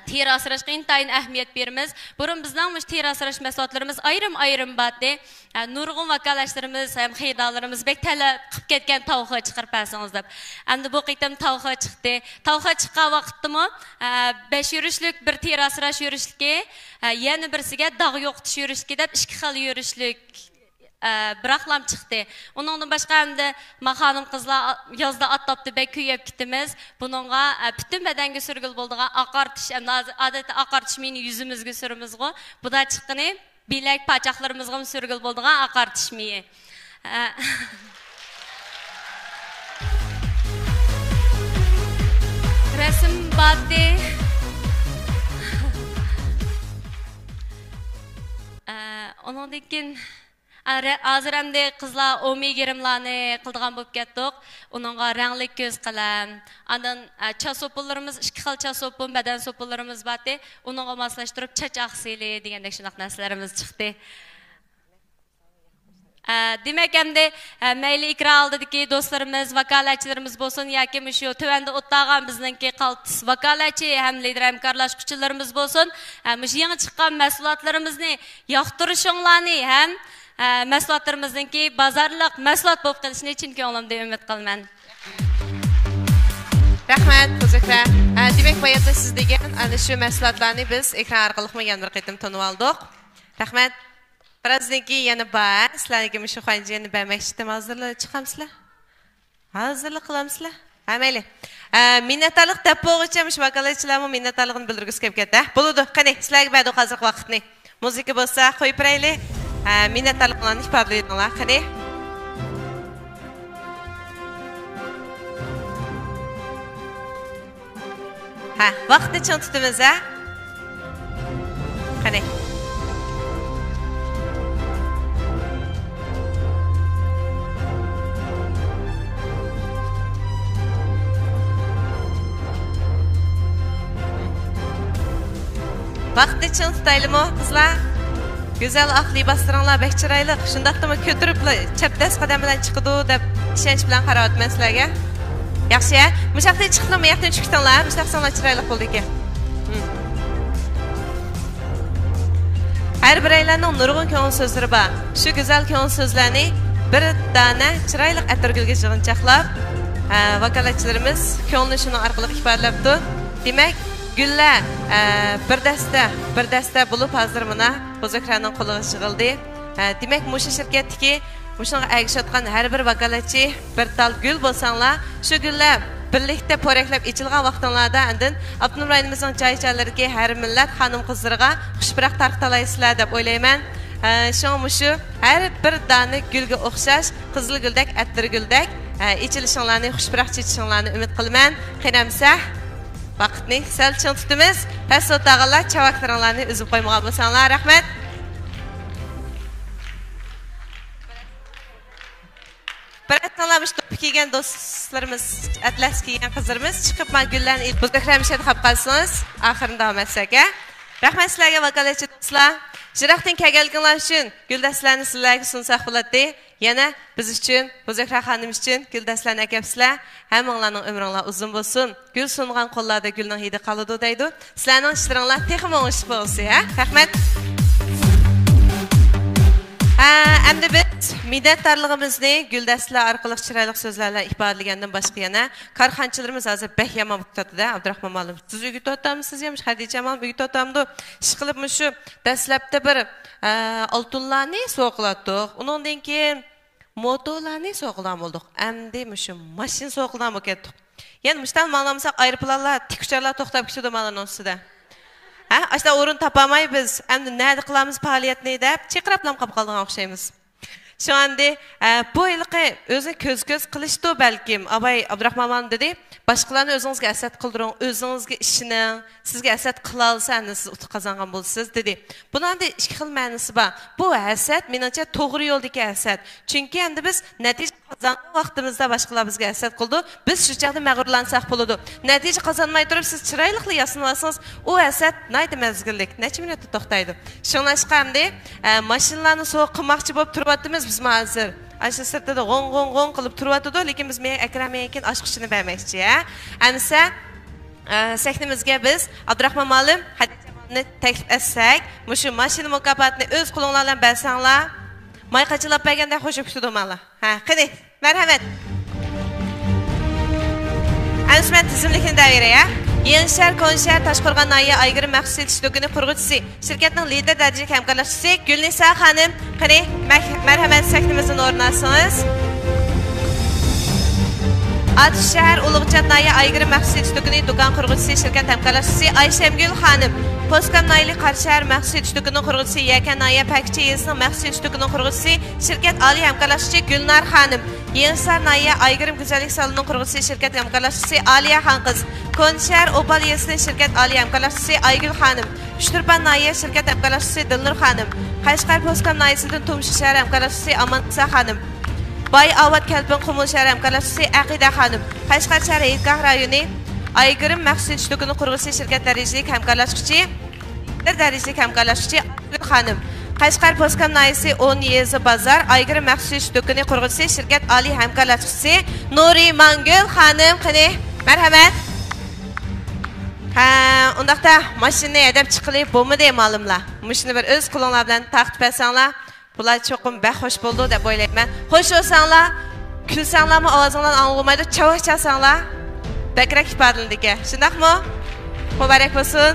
Teri asrashga intayin ahamiyat beramiz. Burun bizning teri asrash mahsulotlarimiz ayrim bordi. Nurg'un vakolatchilarimiz ham xaridorlarimiz bek talab qilib ketgan tovuqqa chiqarib bersangiz deb. Endi bu qitim tovuqqa chiqdi. Tovuqqa chiqqan vaqtdimi 5 yurishlik bir teri asrash yurishligi, yana birsiga dog' yo'qitish yurishligi deb 2 xil yurishlik bıraklam çıktı. Onundan başka hem de xonim qizlar yazda atlaptı bek kuyup gittimiz. Bununla bütün bedenge sürgül bulduğu akartış, adeta akartış mini yüzümüzge sürümüzge. Bu da çıkkını bilek paçaklarımızga sürgül bulduğu akartış mini. Resim batı. Onundan Hazır hamda qizlar omi girimlarni qildigan bo'lib ketdik. Uningga rangli ko'z qalam, andan chasopullarimiz 2 xil chasopun, badan sopullarimiz bordi. Uningga moslashtirib chachaq seli degandek shunaq narsalarimiz chiqdi. Demek hamda mayli ikra oldidagi do'stlarimiz, vakolatchilarimiz bo'lsin yoki shu tuvanda o'tag'an bizningki qaltis vakolatchi ham lider hamkorlashuvchilarimiz bo'lsin, shu yangi chiqqan mahsulotlarimizni yoqtirishinglarni ham mahsulotlarimizningki bozorliq mahsulot bo'lib qolishini chin ko'nglimda umid qilaman. Rahmat, huzurlar. Demak, bu yerda siz degan ana shu mahsulotlarni biz ekran orqali yana bir qitim tanib oldik. Rahmat. Birazdan keyin yana sizlarga shu xonjani bermoqchiman, hozirlar chiqamsizlar? Hazırlık kılamsızlar. Hameli. Minnettarlık dep boğuçamış vakalatçılarımı minnettarlığını bildirgisi kelip ketdi. Buludu. Qani, sizlarga berdi hazırlık vaqtni. Muzika bo'lsa qo'yib beraylik. Minnettarlıklarını ifodalayinglar. Qani. Vaqtni chon tutamiz, ha? Qani. Vaqtni chon tutaylikmi, qizlar? Güzel aq libaslarınlar bek chiroyli. Shundaqdimi ko'tirib chapdas qadam bilan chiqdi deb ishonch bilan qarayapman sizlarga. Yaxshi-ya? Mushaqda chiqdimi, yoqdan chiqdinglar? Mushaqsanlar chiroyli bo'ldi ekan. Har biraylarning nurg'un ko'ngil so'zlari bor. Shu go'zal ko'ngil so'zlarni bir dona chiroyli atirgulga yig'inchoqlab, vakolatchilarimiz ko'ngilni shuni orqali ifodalabdi. Demak, gullar bir dasta bo'lib hozir mana Bozokraning qo'liga yig'ildi. Demak, mushu shirkatdagi mushunga agishayotgan har bir vakolatchi bir tal gul bo'lsanglar, shu gullar birlikda po'raklab ichilgan vaqtinglarda andin Abdunum rayonimizning joy-joylariga har millat xonim-qizlarga xushbiroq tarqataysizlar deb o'ylayman. Shu har bir dona gulga o'xshash qizil guldek, attir guldek ichilishinglarni xushbiroq chechishinglarni umid qilaman. Qanamsa vaqtni sal chon tutamiz. Past o'tag'anlar chavaklaringlarni uzib qo'ymagan bo'lsanglar, rahmat. Biratlanmış to'p kiygan do'stlarimiz, atlas kiygan qizlarimiz chiqib men gullarni buzakramishad qilib qolsangiz, oxirida davom etsak, ha? Rahmat sizlarga vakolatchi do'stlar. Jiroqdan kelganliginglar uchun guldastlarni sizlarga sunsak bo'ladi. Yana biz uchun, Buzakra xonim uchun guldastlarni akapsizlar. Hammanglarning umringlar uzun bo'lsin. Gul sungan qo'llarda gulning hidi qoladi deydi. Sizlarning ishlaringlar texmo o'shiq bo'lsin, ha? Rahmat. Endi biz minnatdorligimizni guldastlar orqali chiroyli so'zlar bilan ifodalagandan boshqa yana korxonchilarimiz hozir bek yomon bo'lib turadi-da. Abdurahmon ma'lum. Siz uyga o'tamiz, ham Xadija ham uyga o'tamdi. Ish qilib shu dastlabda bir oltinlarni so'qlatdik. Undan keyin motorlarni so'qlan bo'ldik. Endi shu mashina so'qlan bo'lib ketdik. Yana mishdan ma'lumsak aeroplanlar, tikucharlar to'xtab ketdi ma'lumning ustida. Aslında o'rin topamay biz endi nada qilamiz faoliyatni deb chiqirablam qolib qolgan o'xshaymiz. Şu anda bu yilqi o'zi ko'z qilishdi balkim. Abay Abdurahmon dedi, boshqalarni o'zingizga asat qildiring, o'zingizga ishining, sizga asat qila olsangiz siz utuq qozongan bo'lsiz dedi. Buning da ikki xil ma'nosi bor. Bu asat menimcha to'g'ri yo'ldagi asat. Chunki endi biz natija qozongan vaqtimizda boshqalar bizga asat qildi. Biz shu chaqda mag'rurlansak bo'ladi. Natija qozonmay turib siz chiroyli yasansangiz, u asat naydi mezgillik, necha minutda to'xtaydi. Shunlashqanda mashinalarni so'q qilmoqchi bo'lib turyapmiz biz hozir. Aşağı sırtda da gong qilib turyapti, lekin biz men Akramga oshqishini bermoqchi, ha. Anisa sahnimizga biz Abdurahmon ma'lum Hadijani taklif etsak, mushu mashina mukofotini o'z qo'linglar bilan bersanglar, may qachilab berganda xo'shib ketadi mala. Ha, qani, marhamat. Anishman tizimlikni daviray, ha. Yenshar Konshar Toshqo'rg'on Naya Ayg'ir maxsus etish do'koni qurg'uvchisi, shirkatning lider darajadagi hamkorlashchisi Gulnisa xonim, qani marhamat sahnimizdan o'rin olsangiz. Atish shahar Ulug'chat Naya Ayg'ir maxsus etish do'koni do'kon qurg'uvchisi, shirkat hamkorlashchisi Ayshamgul xonim, Poskam Nayli Qarshar maxsus etish do'koni qurg'uvchisi, Yakan Naya Pakchi Yesining maxsus etish do'koni qurg'uvchisi, shirkat oliy hamkorlashchisi Gulnar xonim, Yensar Naya Ayg'ir güzellik salonining qurg'uvchisi, shirkat hamkorlashchisi Aliya xonqiz, Konshar Opal Yesining shirkat oliy hamkorlashchisi Aygul xonim, Shturpan Naya shirkat hamkorlashchisi Dilnur xonim, Qashqar Poskam Naysidan Tumshi shahar hamkorlashchisi Amanisa xonim, Bay Avat Kalpin Qumul shahar hamkorlashchisi Aqida xonim, Qashqar shahar Yetqoq rayoni Ayg'ir maxsus etish do'koni qurg'uvchisi, shirkat darajalik hamkorlashchisi Aygul xonim, Qashqar Poskam Naysi 10 Yezi Bazar Ayg'ir maxsus etish do'koni qurg'uvchisi, shirkat oliy hamkorlashchisi Nuri Mangul xonim, qani marhamat. Undaqda mashinani haydab chiqilib bo'lmadi ma'lumlar. Mushuni bir o'z qo'linglar bilan taqib bersanglar, bular cho'qim baxo'sh bo'ldi deb o'ylayman. Xo'sh bo'lsanglar, kulsanglarmi, ovozinglarni anglamaydi, chavoq chalsanglar, bakrak ifodalandi ekan. Shundaqmi? Muborak bo'lsin.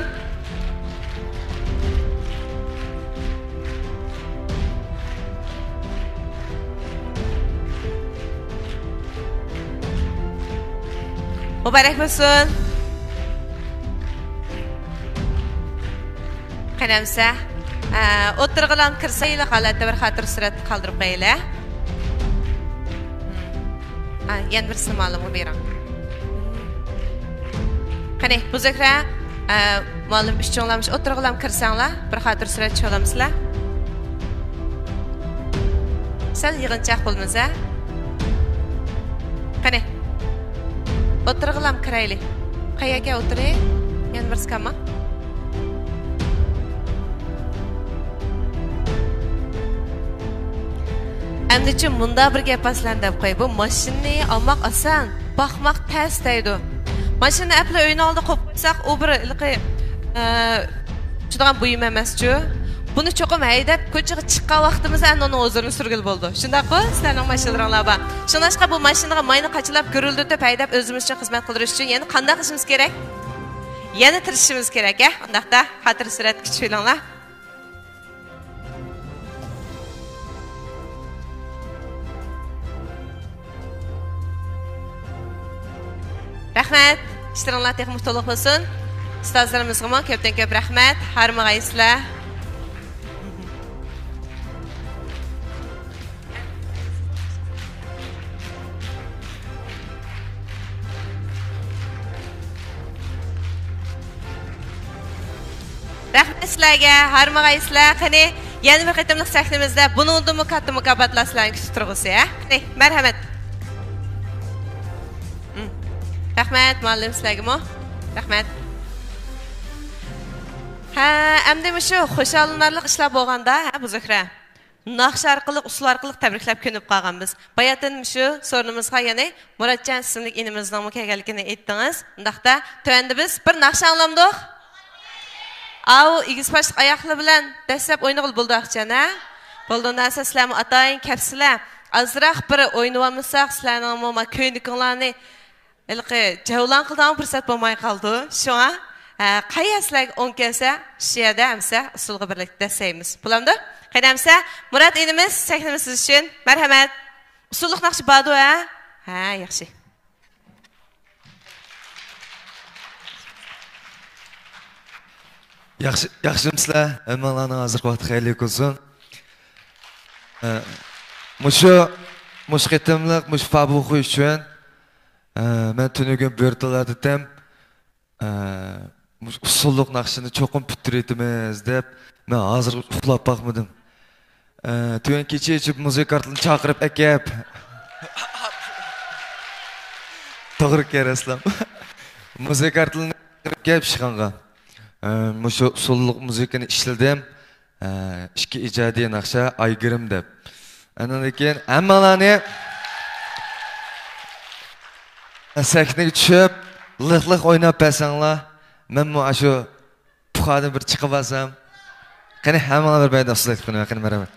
Mübarek olsun. Qanamsa, o'tirg'ilam kirsaylar holatda bir xatir surat qoldirib qo'yinglar. Yana birisini ma'lum bering. Qani, buzukra, ma'lum ishchonlarmish o'tirg'ilam kirsanglar, bir xatir surat cho'lamsizlar. Sal yig'inchoq bo'lmasa. Qani. O'tirg'ilam kiraylik. Qayerga o'tiray? Yana birisi qama. Endi bunda bir gap aslan deb qo'y. Bu mashinani olmoq oson, boqmoq tez deydi. Mashinani apli o'yin oldi qo'yib qo'ysak, u bir judagan buyum emas-ku. Buni cho'qim haydab ko'chaga chiqqan vaqtimizda uni o'zini surgil bo'ldi. Shundaqmi? Sizlarning mashinalaringlar bor. Shunaqqa bu mashinaga mayni qachilab ko'rildi-deb haydab o'zimiz uchun xizmat qildirish uchun yana qanday qilishimiz kerak? Yana tirishimiz kerak, a? Undaqda xatir surat kichiklar. Rahmat. İşleringlar texnik to'liq bo'lsin. Ustozlarimizga ham ko'pdan-ko'p rahmat. Harmag'aysizlar. Rahmat sizlarga, harmag'aysizlar. Qani, yana bir qatimliq sahnamizda buningdan katta mukofotlarni kutib turg'usi, ha? Qani, marhamat. Rahmat, muallim sizlarga. Rahmat. Ha, endi shu xo'shallanarlik ishlar bo'lganda, ha, buzukra. Naqsh orqali, usul orqali tabriklab ko'nib qolganmiz. Bayatdan shu so'rinimizga yana Muratjon ismli inimizning kelganligini aytdingiz. Undaqda tövanda biz bir naqsh anglamdik. Au, igizpashlik oyoqlar bilan dastlab o'ynag'il bo'ldaqchan, ha? Bo'ldidan sizlarni atayın kapsizlar. Azroq bir o'ynab olmasak, sizlarning mo'ma ko'yniklarni ilqi javlan qildan fursat bo'lmay qoldi. Shunga qayasizlar o'n kelsa, shu yerda hamsa usulga birlikda saymiz. Bo'lamdi? Qaydamsa, Murat inimiz sahnamiz uchun marhamat. Usullik naqshi bordi, ha? Ha, yaxshi. Yaxshimsizlar? Hammalarning hozirgi vaqti xayrli bo'lsin. Mush qitimliq, mush fabuxu uchun men tunugun buyurtdilar dedim. Usullik naqshini cho'qim bitiraymiz deb men hozir uxlab baqmadim. Tuyan kecha muzika artini chaqirib akab. To'g'ri kelasizlar. Muzika artini kelib chiqqanga. Mushu usullik muzikani ishladim. Ikki ijodiy naqsha aygirim deb. Andan keyin hammalarni sahnaga tushib, liq-liq o'ynab bersanglar, men shu puxadan bir chiqib olsam, qani hammalar bir bayda usullik qilib, qani marhamat.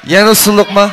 Yana usulluqmi?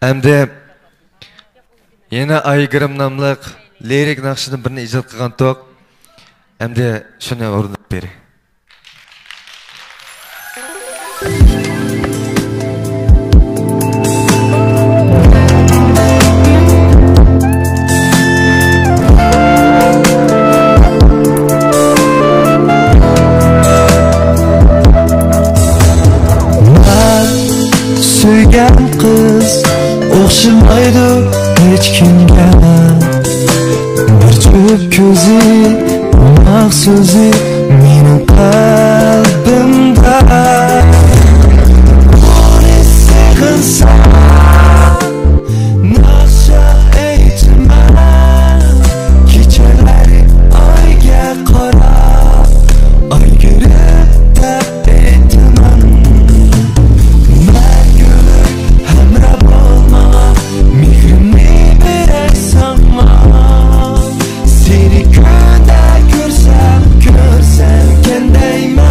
Әмді yana aygırım namlıq lirik naqshini birini ijod qilgan to'q. Әмді shuni o'rnab beri. Suygan qiz o'xshamaydi hech kimga. Bir juft ko'zi, oq so'zi mening qalbimda. Buni sig'insan, naqsha aytman. Kechalari oyga qarab, oy ko'rib tapetaman. Seni köyde görsem kendeyim.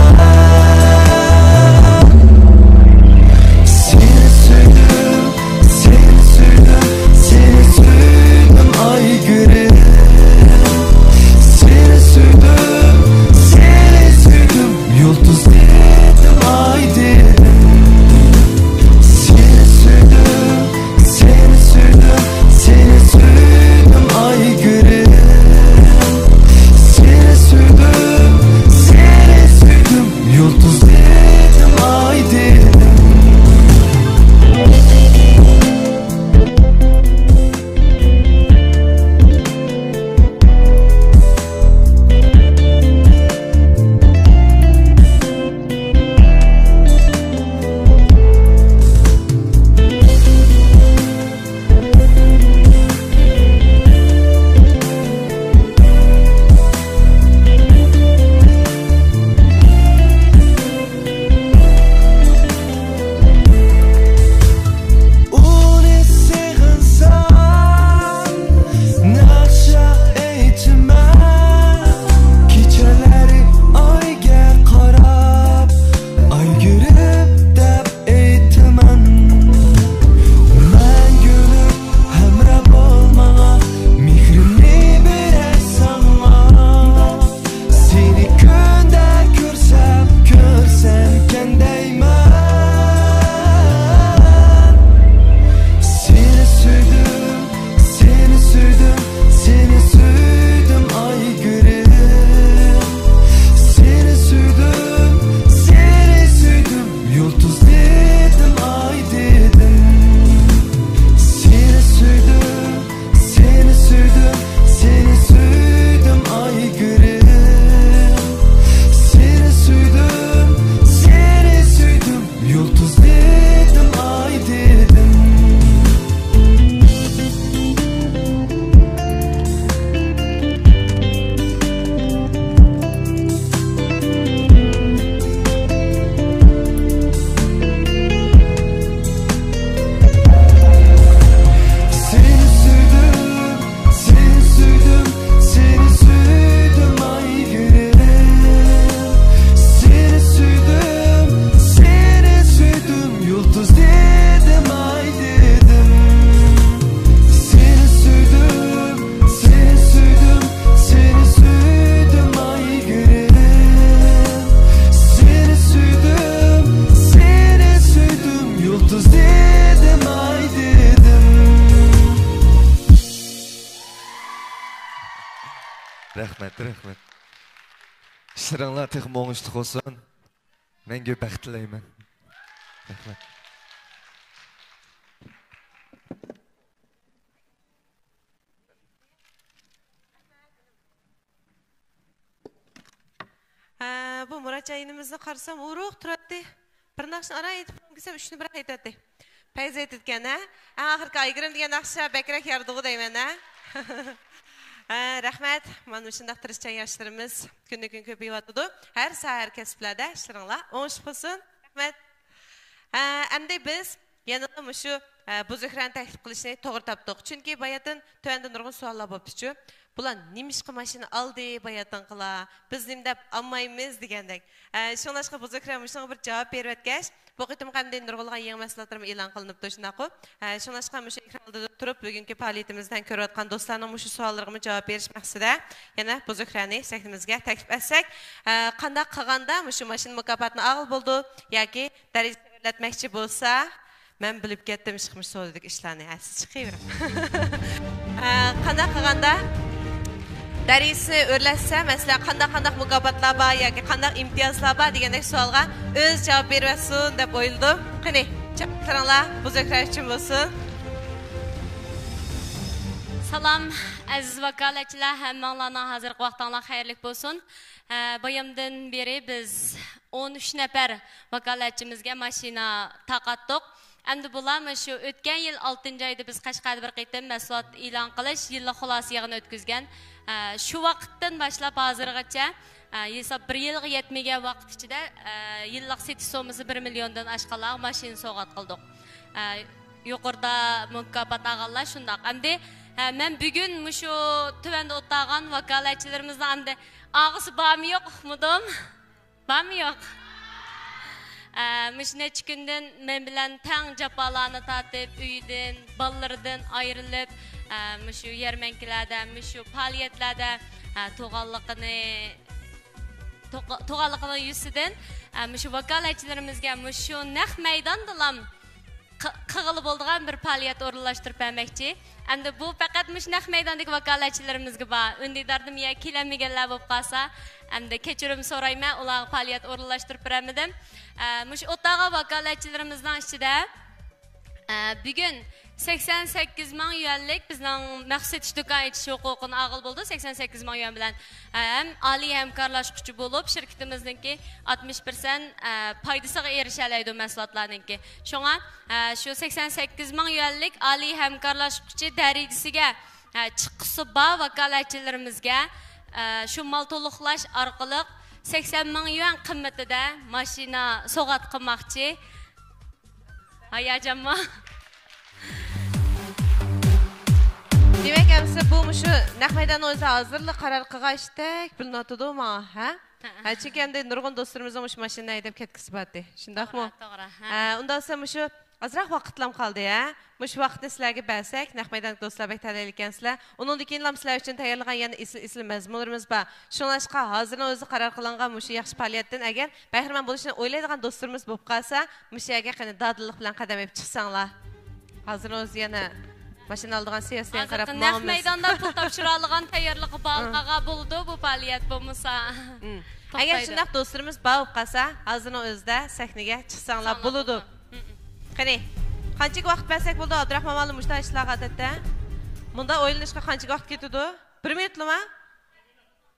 Rahmet. İşleringlar texmi oңushli olsun. Menga baxt tilayman. Rahmet. Bu Murat yayınımızda qarsam uruq turadi. Bir naqshni ara aytib qo'ysam 3 ni bir aytadi. Payz aytgan ha. Oxirgi aygirim degan naqsha bakrak yardığı deyman ha. Rahmat. Mana shunday tirishchan yoshlarimiz kun ko'payyapti. Har sahar kasblarda ishlaringlar o'ng'ishib bo'lsin. Rahmat. Endi biz yana shu buzukrani taklif qilishni to'g'ri topdik. Chunki bayatdan tövanda nurg'un savollar bo'libdi-chu. Bular nimishqa mashina oldi bayatdan qila. Biz nim deb olmaymiz degandek. Shunlashqa buzukran shunga bir javob berib o'tgach, bu qitim qanday nurg'ulgan yangi mahsulotlar e'lon qilinibdi shunaqo. Shunlashqa shu ekranda turib bugungi faoliyatimizdan ko'rayotgan do'stlarning shu savollariga javob berish maqsadida yana buzukrani sahnimizga taklif etsak, qanday qilganda shu mashina mukofotini og'il bo'ldi yoki daraja o'rlatmoqchi bo'lsa, men bilib ketdim chiqmish so'zlik ishlarni. Siz chiqavering. Qanday qilganda darisi o'rlatsa, masalan, qanday mukofotlar bor yoki qanday imtiyozlar bor degandek savolga o'z javob bersin deb o'yladim. Qani, chaqiringlar, buzuklar uchun bo'lsin. Salam aziz vakolatchilar, hammanglarning hozirgi vaqtinglar xayrli bo'lsin. Bayamdan beri biz 13 nafar vakolatchimizga mashina taqatdik. Endi bular shu o'tgan yil 6-oyda biz Qashqarda bir qitim mahsulot e'lon qilish yillik xulosa yig'ini o'tkazgan. Shu vaqtdan boshlab hozirgacha hisob 1 yilga yetmagan vaqt ichida yillik setish so'masi 1 milliondan oshqanlar mashina sovg'at qildik. Yuqorida mukofot olganlar shundoq. Endi men bugun shu tuvanda o'tgan vakolatchilarimizning endi og'isi bormi yo'q uqmidim? Bormi yo'q? Necha kundan men bilan tang jafolarni tatib, uydan, bolalardan ayrilib, shu yarmankalarda, shu faoliyatlarda to'g'anliqning yuzidan shu vakolatchilarimizga shu naq maydonda qig'ili bo'lgan bir faoliyat o'rinlashtirib bermoqchi. Endi bu faqat naq maydondagi vakolatchilarimizga bor. Undidardim ya kelmaganlar bo'lib qolsa, endi kechirim so'rayman, ular faoliyat o'rinlashtirib beramidim. Mush o'taga vakolatchilarimizning ichida bugun 88 ming yuanlik bizning maxsus do'kon etish huquqini og'il bo'ldi. 88 ming yuan bilan ham oliy hamkorlashuvchi bo'lib, shirkatimizningki 60% foydasiga erisha oladi mahsulotlarningki. Shunga shu 88 ming yuanlik oliy hamkorlashuvchi darajasiga chiqisi bor vakolatchilarimizga shu mal to'liqlash orqali 80 ming yuan qimmatida mashina sovg'at qilmoqchi. Hayajonmi? Demek ki bu shu naq maydon o'zi hozirlik qaror qilg'ashdak bilinatidimi, ha? Chunki endi nurg'un do'stlarimizning shu mashina haydab ketkizibdi. Shundaqmi? To'g'ri. Undan so'ng shu ozroq vaqtlam qoldi, ha? Shu vaqtni sizlarga bersak, naq maydon do'stlar bek talay ekansizlar. Undan keyin ham sizlar uchun tayyorlagan yana isl mazmunlarimiz bor. Shunlashqa hozirning o'zi qaror qilingan shu yaxshi faoliyatdan agar bahramand bo'lishni o'ylaydigan do'stlarimiz bo'lib qolsa, shu yerga qani dadillik bilan qadam olib chiqsanglar. Hozirning o'zi yana mashina oldigan siyosatga qarab naq maydonda pul topshira olgan tayyorligi balqaga bo'ldi bu faoliyat bo'lmasa. Agar shunday do'stlarimiz bo'lib qolsa, hozirning o'zida sahnaga chiqsanglar bo'ladi. Qani, qancha vaqt bersak bo'ldi Abdurahmon ma'lum mushta ishlarga odatda? Bunda o'ylanishga qancha vaqt ketadi? 1 minutmi?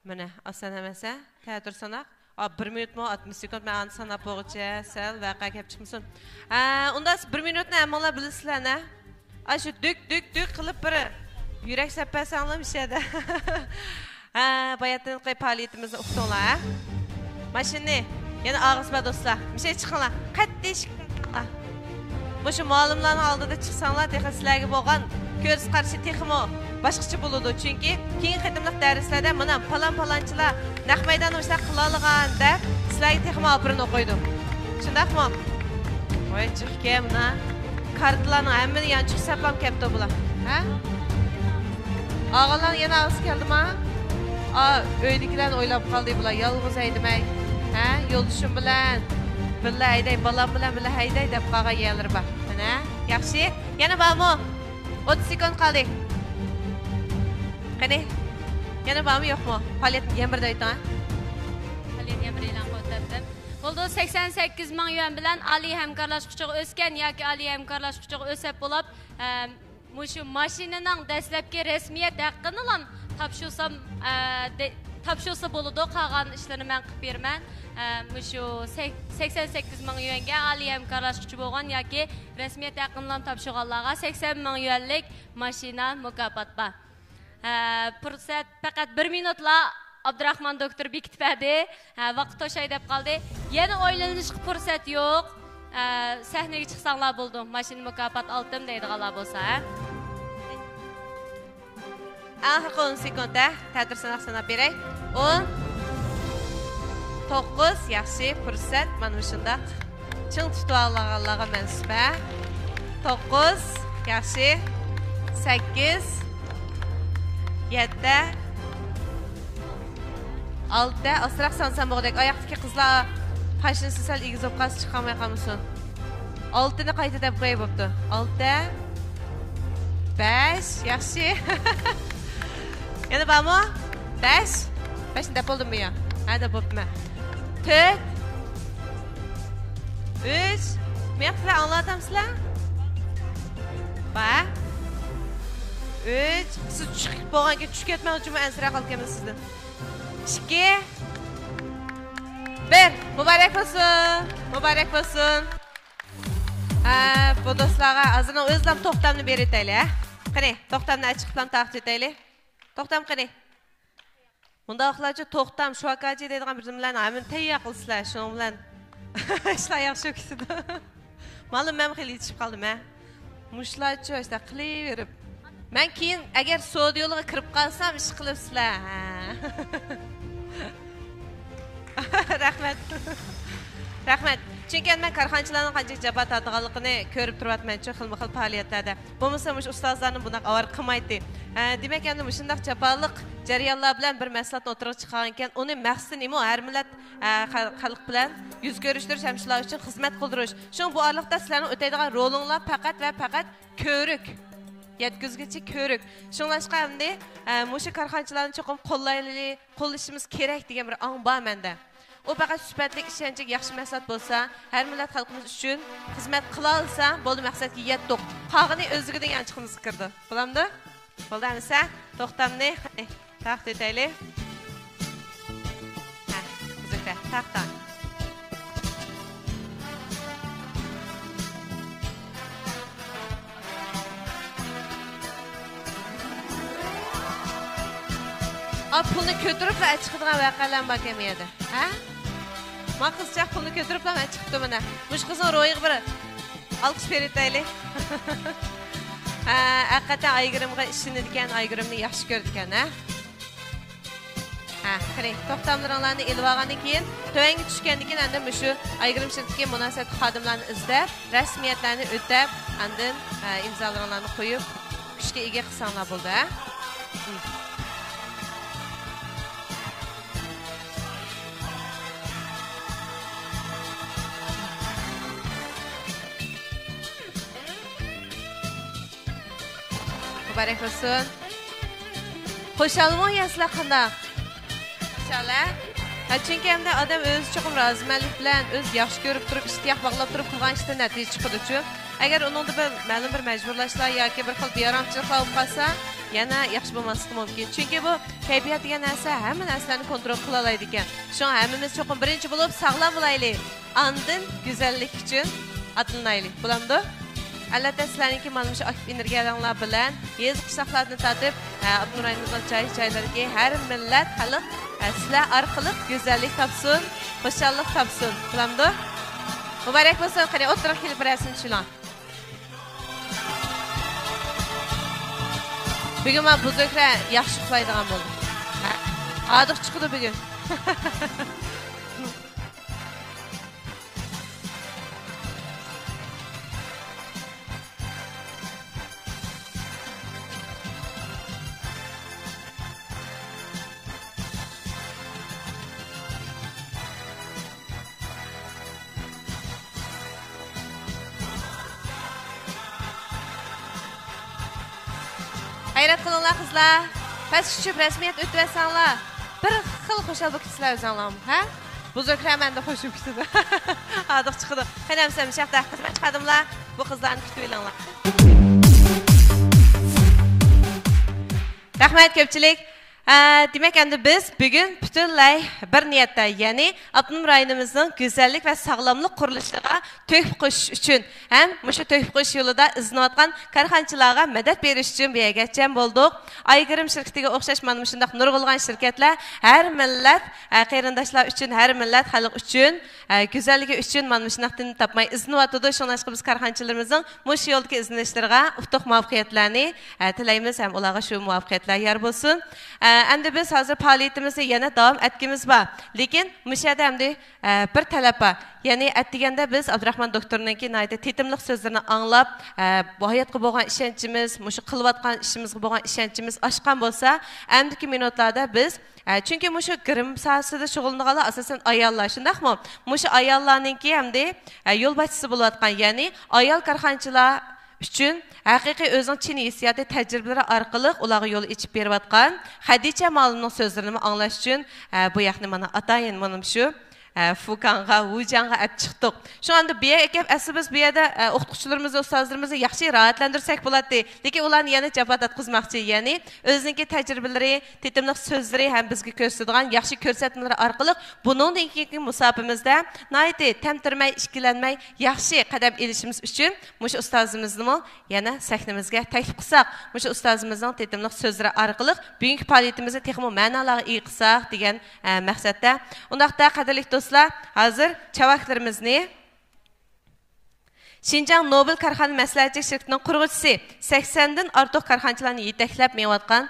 Mana, oson emasa, ta'tir sanaq. 1 minutmi, 60 sekund men sanab bo'g'icha, sal vaqa kelib chiqmasin. Unda 1 minutni hammalar bilasizlar-a? Shu dük qilib bir yurak sapasanglar mishada. Bayatdan qo'y faoliyatimizni o'qtinglar. Mashina yana og'izba do'stlar. Mishay chiqinglar. Qattiq chiqinglar. Shu ma'lumotlarning oldida chiqsanglar, sizlarga bo'lgan ko'z qarshi texmo boshqacha bo'ladi. Chunki keyingi qitimliq darslarda mana falonchilar naq maydonda ishlar qila olgan deb sizlarga texmo opirini o'qiydim. Shundaqmi? Voy chiqke mana kartlarning hammani yanchiq saplam kelibdi bular. Ha? Og'alar yana olib keldimi? Uydagilarni o'ylab qoldi bular, yolg'iz haydamay. Ha? Yo'ldoshim bilan billa hayday, bolam bilan billa hayday deb qolgan yerlar bor. Mana, yaxshi. Yana bormi? 30 sekund qoldi. Qani? Yana bormi yo'qmi? Faoliyat yana birda ayting. Faoliyat yana bir e'lon qildim. Bo'ldi 88 ming yuan bilan oliy hamkorlashuvchiga o'sgan yoki oliy hamkorlashuvchiga o'sib bo'lib, mushu mashinaning dastlabki rasmiyat haqqini ham topshirsa bo'ladi, qolgan ishlarni men qilib beraman. Mushu 88 ming yuanga oliy hamkorlashuvchi bo'lgan yoki rasmiyat haqqini ham topshirganlarga 80 ming yuanlik mashina mukofot bor. Fursat faqat 1 minutla Abdurahmon doktor bekitmadi. Vaqt to'shay deb qoldi. Yana o'ylanishga fursat yo'q. Sahnaga chiqsanglar bo'ldi. Mashina mukofot oldim deydiganlar bo'lsa. Oxirgi 10 sekundda ta'tir sanab beray. 10 9 yaxshi fursat mana shundaq. Ching tutib olganlarga mansub. 9 yaxshi 8 7 6 asraq sansan bo'g'dak oyoqdagi qizlar fashionni sal egizib qaz chiqamay qolmasin. 6 ni qayta deb qo'yib bo'pti. 6 5 yaxshi. Yana bormi? 5 5 deb bo'ldimmi yo? Ha deb bo'pmi? 4 3 men sizlar anglatamsizlar? Ba 3 siz chiqib bo'lganga tushib ketmoq uchun ansira qolganman sizdan. 2 1 Muborak bo'lsin. Muborak bo'lsin. Bu do'stlarga azina o'zlam to'xtamni beritaylik. Qani, to'xtamni ochiq bilan taqdim etaylik. To'xtam qani. Bundaqlarcha to'xtam, shuakachi deydigan bir jumlalarni hamma tayyor qilsizlar. Shuning bilan ishlar yaxshi o'tdi. Ma'lum men xil yetishib qoldim, ha. Mushlarcha ishda qilaverib. Men keyin agar sud yo'liga kirib qolsam, ish qilibsizlar. Rahmat. Rahmat. Chunki men korxonachilarning qanchalik jabr tortganligini ko'rib turibman-ku xilma-xil faoliyatlarda. Bo'lmasa mush ustozlarni bunaqa avar qilmaydi. Demak, endi mushundaq jabrliq jarayonlar bilan bir maslahat o'tirib chiqqan ekan, uni maqsadi nima? Har millat xalq bilan yuz ko'rishtirish, ham shular uchun xizmat qildirish. Shu bu orliqda sizlarning o'taydigan rolinglar faqat va faqat ko'rik. Yetkizgichi ko'rik. Shunlashqa endi mushu korxonachilarni cho'qim qo'llashimiz kerak degan bir ong bor menda. O faqat sifatli ishonchga yaxshi maslahat bo'lsa, har millat xalqimiz uchun xizmat qila olsa, bo'ldi maqsadga yetdik. Qog'ini o'ziga yanchiqimiz kirdi. Bo'lamdi? Bo'ldi anisa, to'xtamni taqdim etaylik. Ha, bizga taqdim. Pulni ko'tirib va chiqadigan voqealar bor kamiyadi. Ha? Men qizcha pulni ko'tirib va chiqibdi mana. Mush qizning ro'yiga bir olqish beritaylik. Haqiqatan aygirimga ishlanadigan, aygirimni yaxshi ko'rdi ekan, ha? Ha, qarang, to'xtamlaringlarni elib olgandan keyin, tövanga tushgandan keyin endi mushu aygirim shirkatiga munosabat xodimlarni izlab, rasmiyatlarni o'tab, endi imzolaringlarni qo'yib, kuchga ega qilsanglar bo'ldi, ha? Muborak bo'lsin. Xo'shalmi o'yasizlar qanday? Xo'shala? Chunki hamda odam o'zi cho'qim rozimanlik bilan o'z yaxshi ko'rib turib, ishtiyoq bog'lab turib qilgan ishdan natija chiqadi-ku. Agar uningda bir ma'lum bir majburlashlar yoki bir xil beyaramchiliklar bo'lib qolsa, yana yaxshi bo'lmasligi mumkin. Chunki bu kayfiyat degan narsa hamma narsalarni kontrol qila oladi ekan. Shu hammamiz cho'qim birinchi bo'lib sog'lom bo'laylik. Andin go'zallik uchun atlanaylik. Bo'lamdi? Albatta sizlarningki mana shu aktiv energiyalar bilan yez qishloqlarni tatib, Abdurayimning joy-joylariga har millat xalq sizlar orqali go'zallik topsin, xushallik topsin. Bo'lamdi? Muborak bo'lsin. Qani o'tirib kelib rasm tushlang. Bugun men buzuklar yaxshi uxlaydigan bo'ldim. Odiq chiqdi bugun. Hayrat qilinglar qizlar. Pes küçüp resmiyet ötüversenler. Bir xil xoşal bu kişiler özənlam, hə? Buzurklar məndə xoşum kütüdü. Adıq çıxıdı. Xənəm səmişək də xizmət çıxadımlar. Bu qızlarını kütüylənlər. Rəhmət köpçilik. Demek endi biz bugün bütünlay bir niyatda, yani Abdunum rayonumuzun güzellik ve sağlamlık kuruluşuna töhfə qoşuş üçün, hem muşu töhfə qoşuş yolunda izinatkan karxançılarga medet beriş üçün bir geçen bulduk. Aygırım şirketiga oxşaş mana şundaq nurgulgan şirketler her millet, qeyrindaşlar üçün, her millet, xalq üçün, güzelligi üçün mana şundaqdan tapmay izinatıdı. Şonaşqa biz karxançılarımızın muşu yoldaki izinleşlerine uftuq muvaffaqiyatlarını tilaymiz, hem ularga şu muvaffaqiyatlar yer bolsun. Endi biz hazır fəaliyyətimizi yana davam etkimiz var. Lekin müşahede emdi bir talep var. Yani etdigende biz Abdurrahman doktorununki nayda tetimlik sözlerini anlap, bu hayatqa bo'lgan işençimiz, muşu qılıvatqan işimizga bo'lgan işençimiz aşqan bolsa, endiki minutlarda biz çünkü muşu grim sahasida şug'ullanganlar asosan ayollar, shundaqmi? Muşu ayollarninki hamda yo'l başçısı bo'layotgan, ya'ni ayol karxanchilar üçün haqiqiy özünün Çin hissiyatı təcrübələri arqılıq ularga yol içib beriyotgan Xadicha Ma'lumning sözlərini anglash üçün bu yaxni mana atayin manım şu Fukanğa, Wujiang'a ap chiqdik. Şu anda bu yerga kelib biz bu yerda o'qituvchilarimizni, ustozlarimizni yaxshi rahatlantirsak bo'ladi. Lekin ularni yana javob atqizmoqchi, ya'ni o'zining tajribalari, tetimlik so'zlari ham bizga ko'rsatadigan yaxshi ko'rsatmalar orqali buningdan keyingi musofimizda nayti tamtirmay, ishkilanmay yaxshi qadam ilishimiz uchun mush ustozimizni yana sahnamizga taklif qilsak, mush ustozimizning tetimlik so'zlari orqali bugungi faoliyatimizni texmo ma'nolarga ega qilsak degan maqsadda. Undaqda qadrli do'stlar, hazır çavaklarımızı Şinjan Nobel Karxana Məsləhətçilik şirkətinin qurğucusu 80'den artıq karxançılarını yetəklab meyvatqan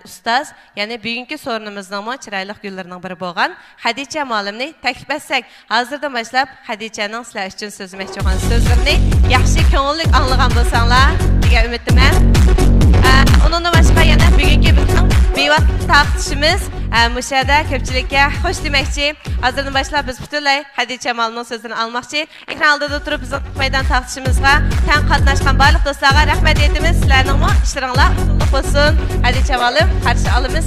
ustaz, yəni bugünkü sorunumuzun çiraylıq güllərinin biri bolğan Xadicha Ma'lumni təklif etsək, hazırdan başlap Xadichaның sizlər üçün sözləmək olan sözlərini yaxşı köngüllik anlığan bolsanlar deyə ümidiməm. Onunla başqa yana bugünkü bütün beyvat tartışımız müşahede köpçülükə xoş deməkçi. Hazırdan başlap biz bütünlay Xadicha Ma'lumning sözlərini almaqçı. Ekranda oturup bizim meydan tartışımızga tən qatnaşqan barlıq dostlarga rəhmət etimiz. Sizlərning işlərinizlər uğurlu olsun. Xadicha Ma'lum qarşı alımız.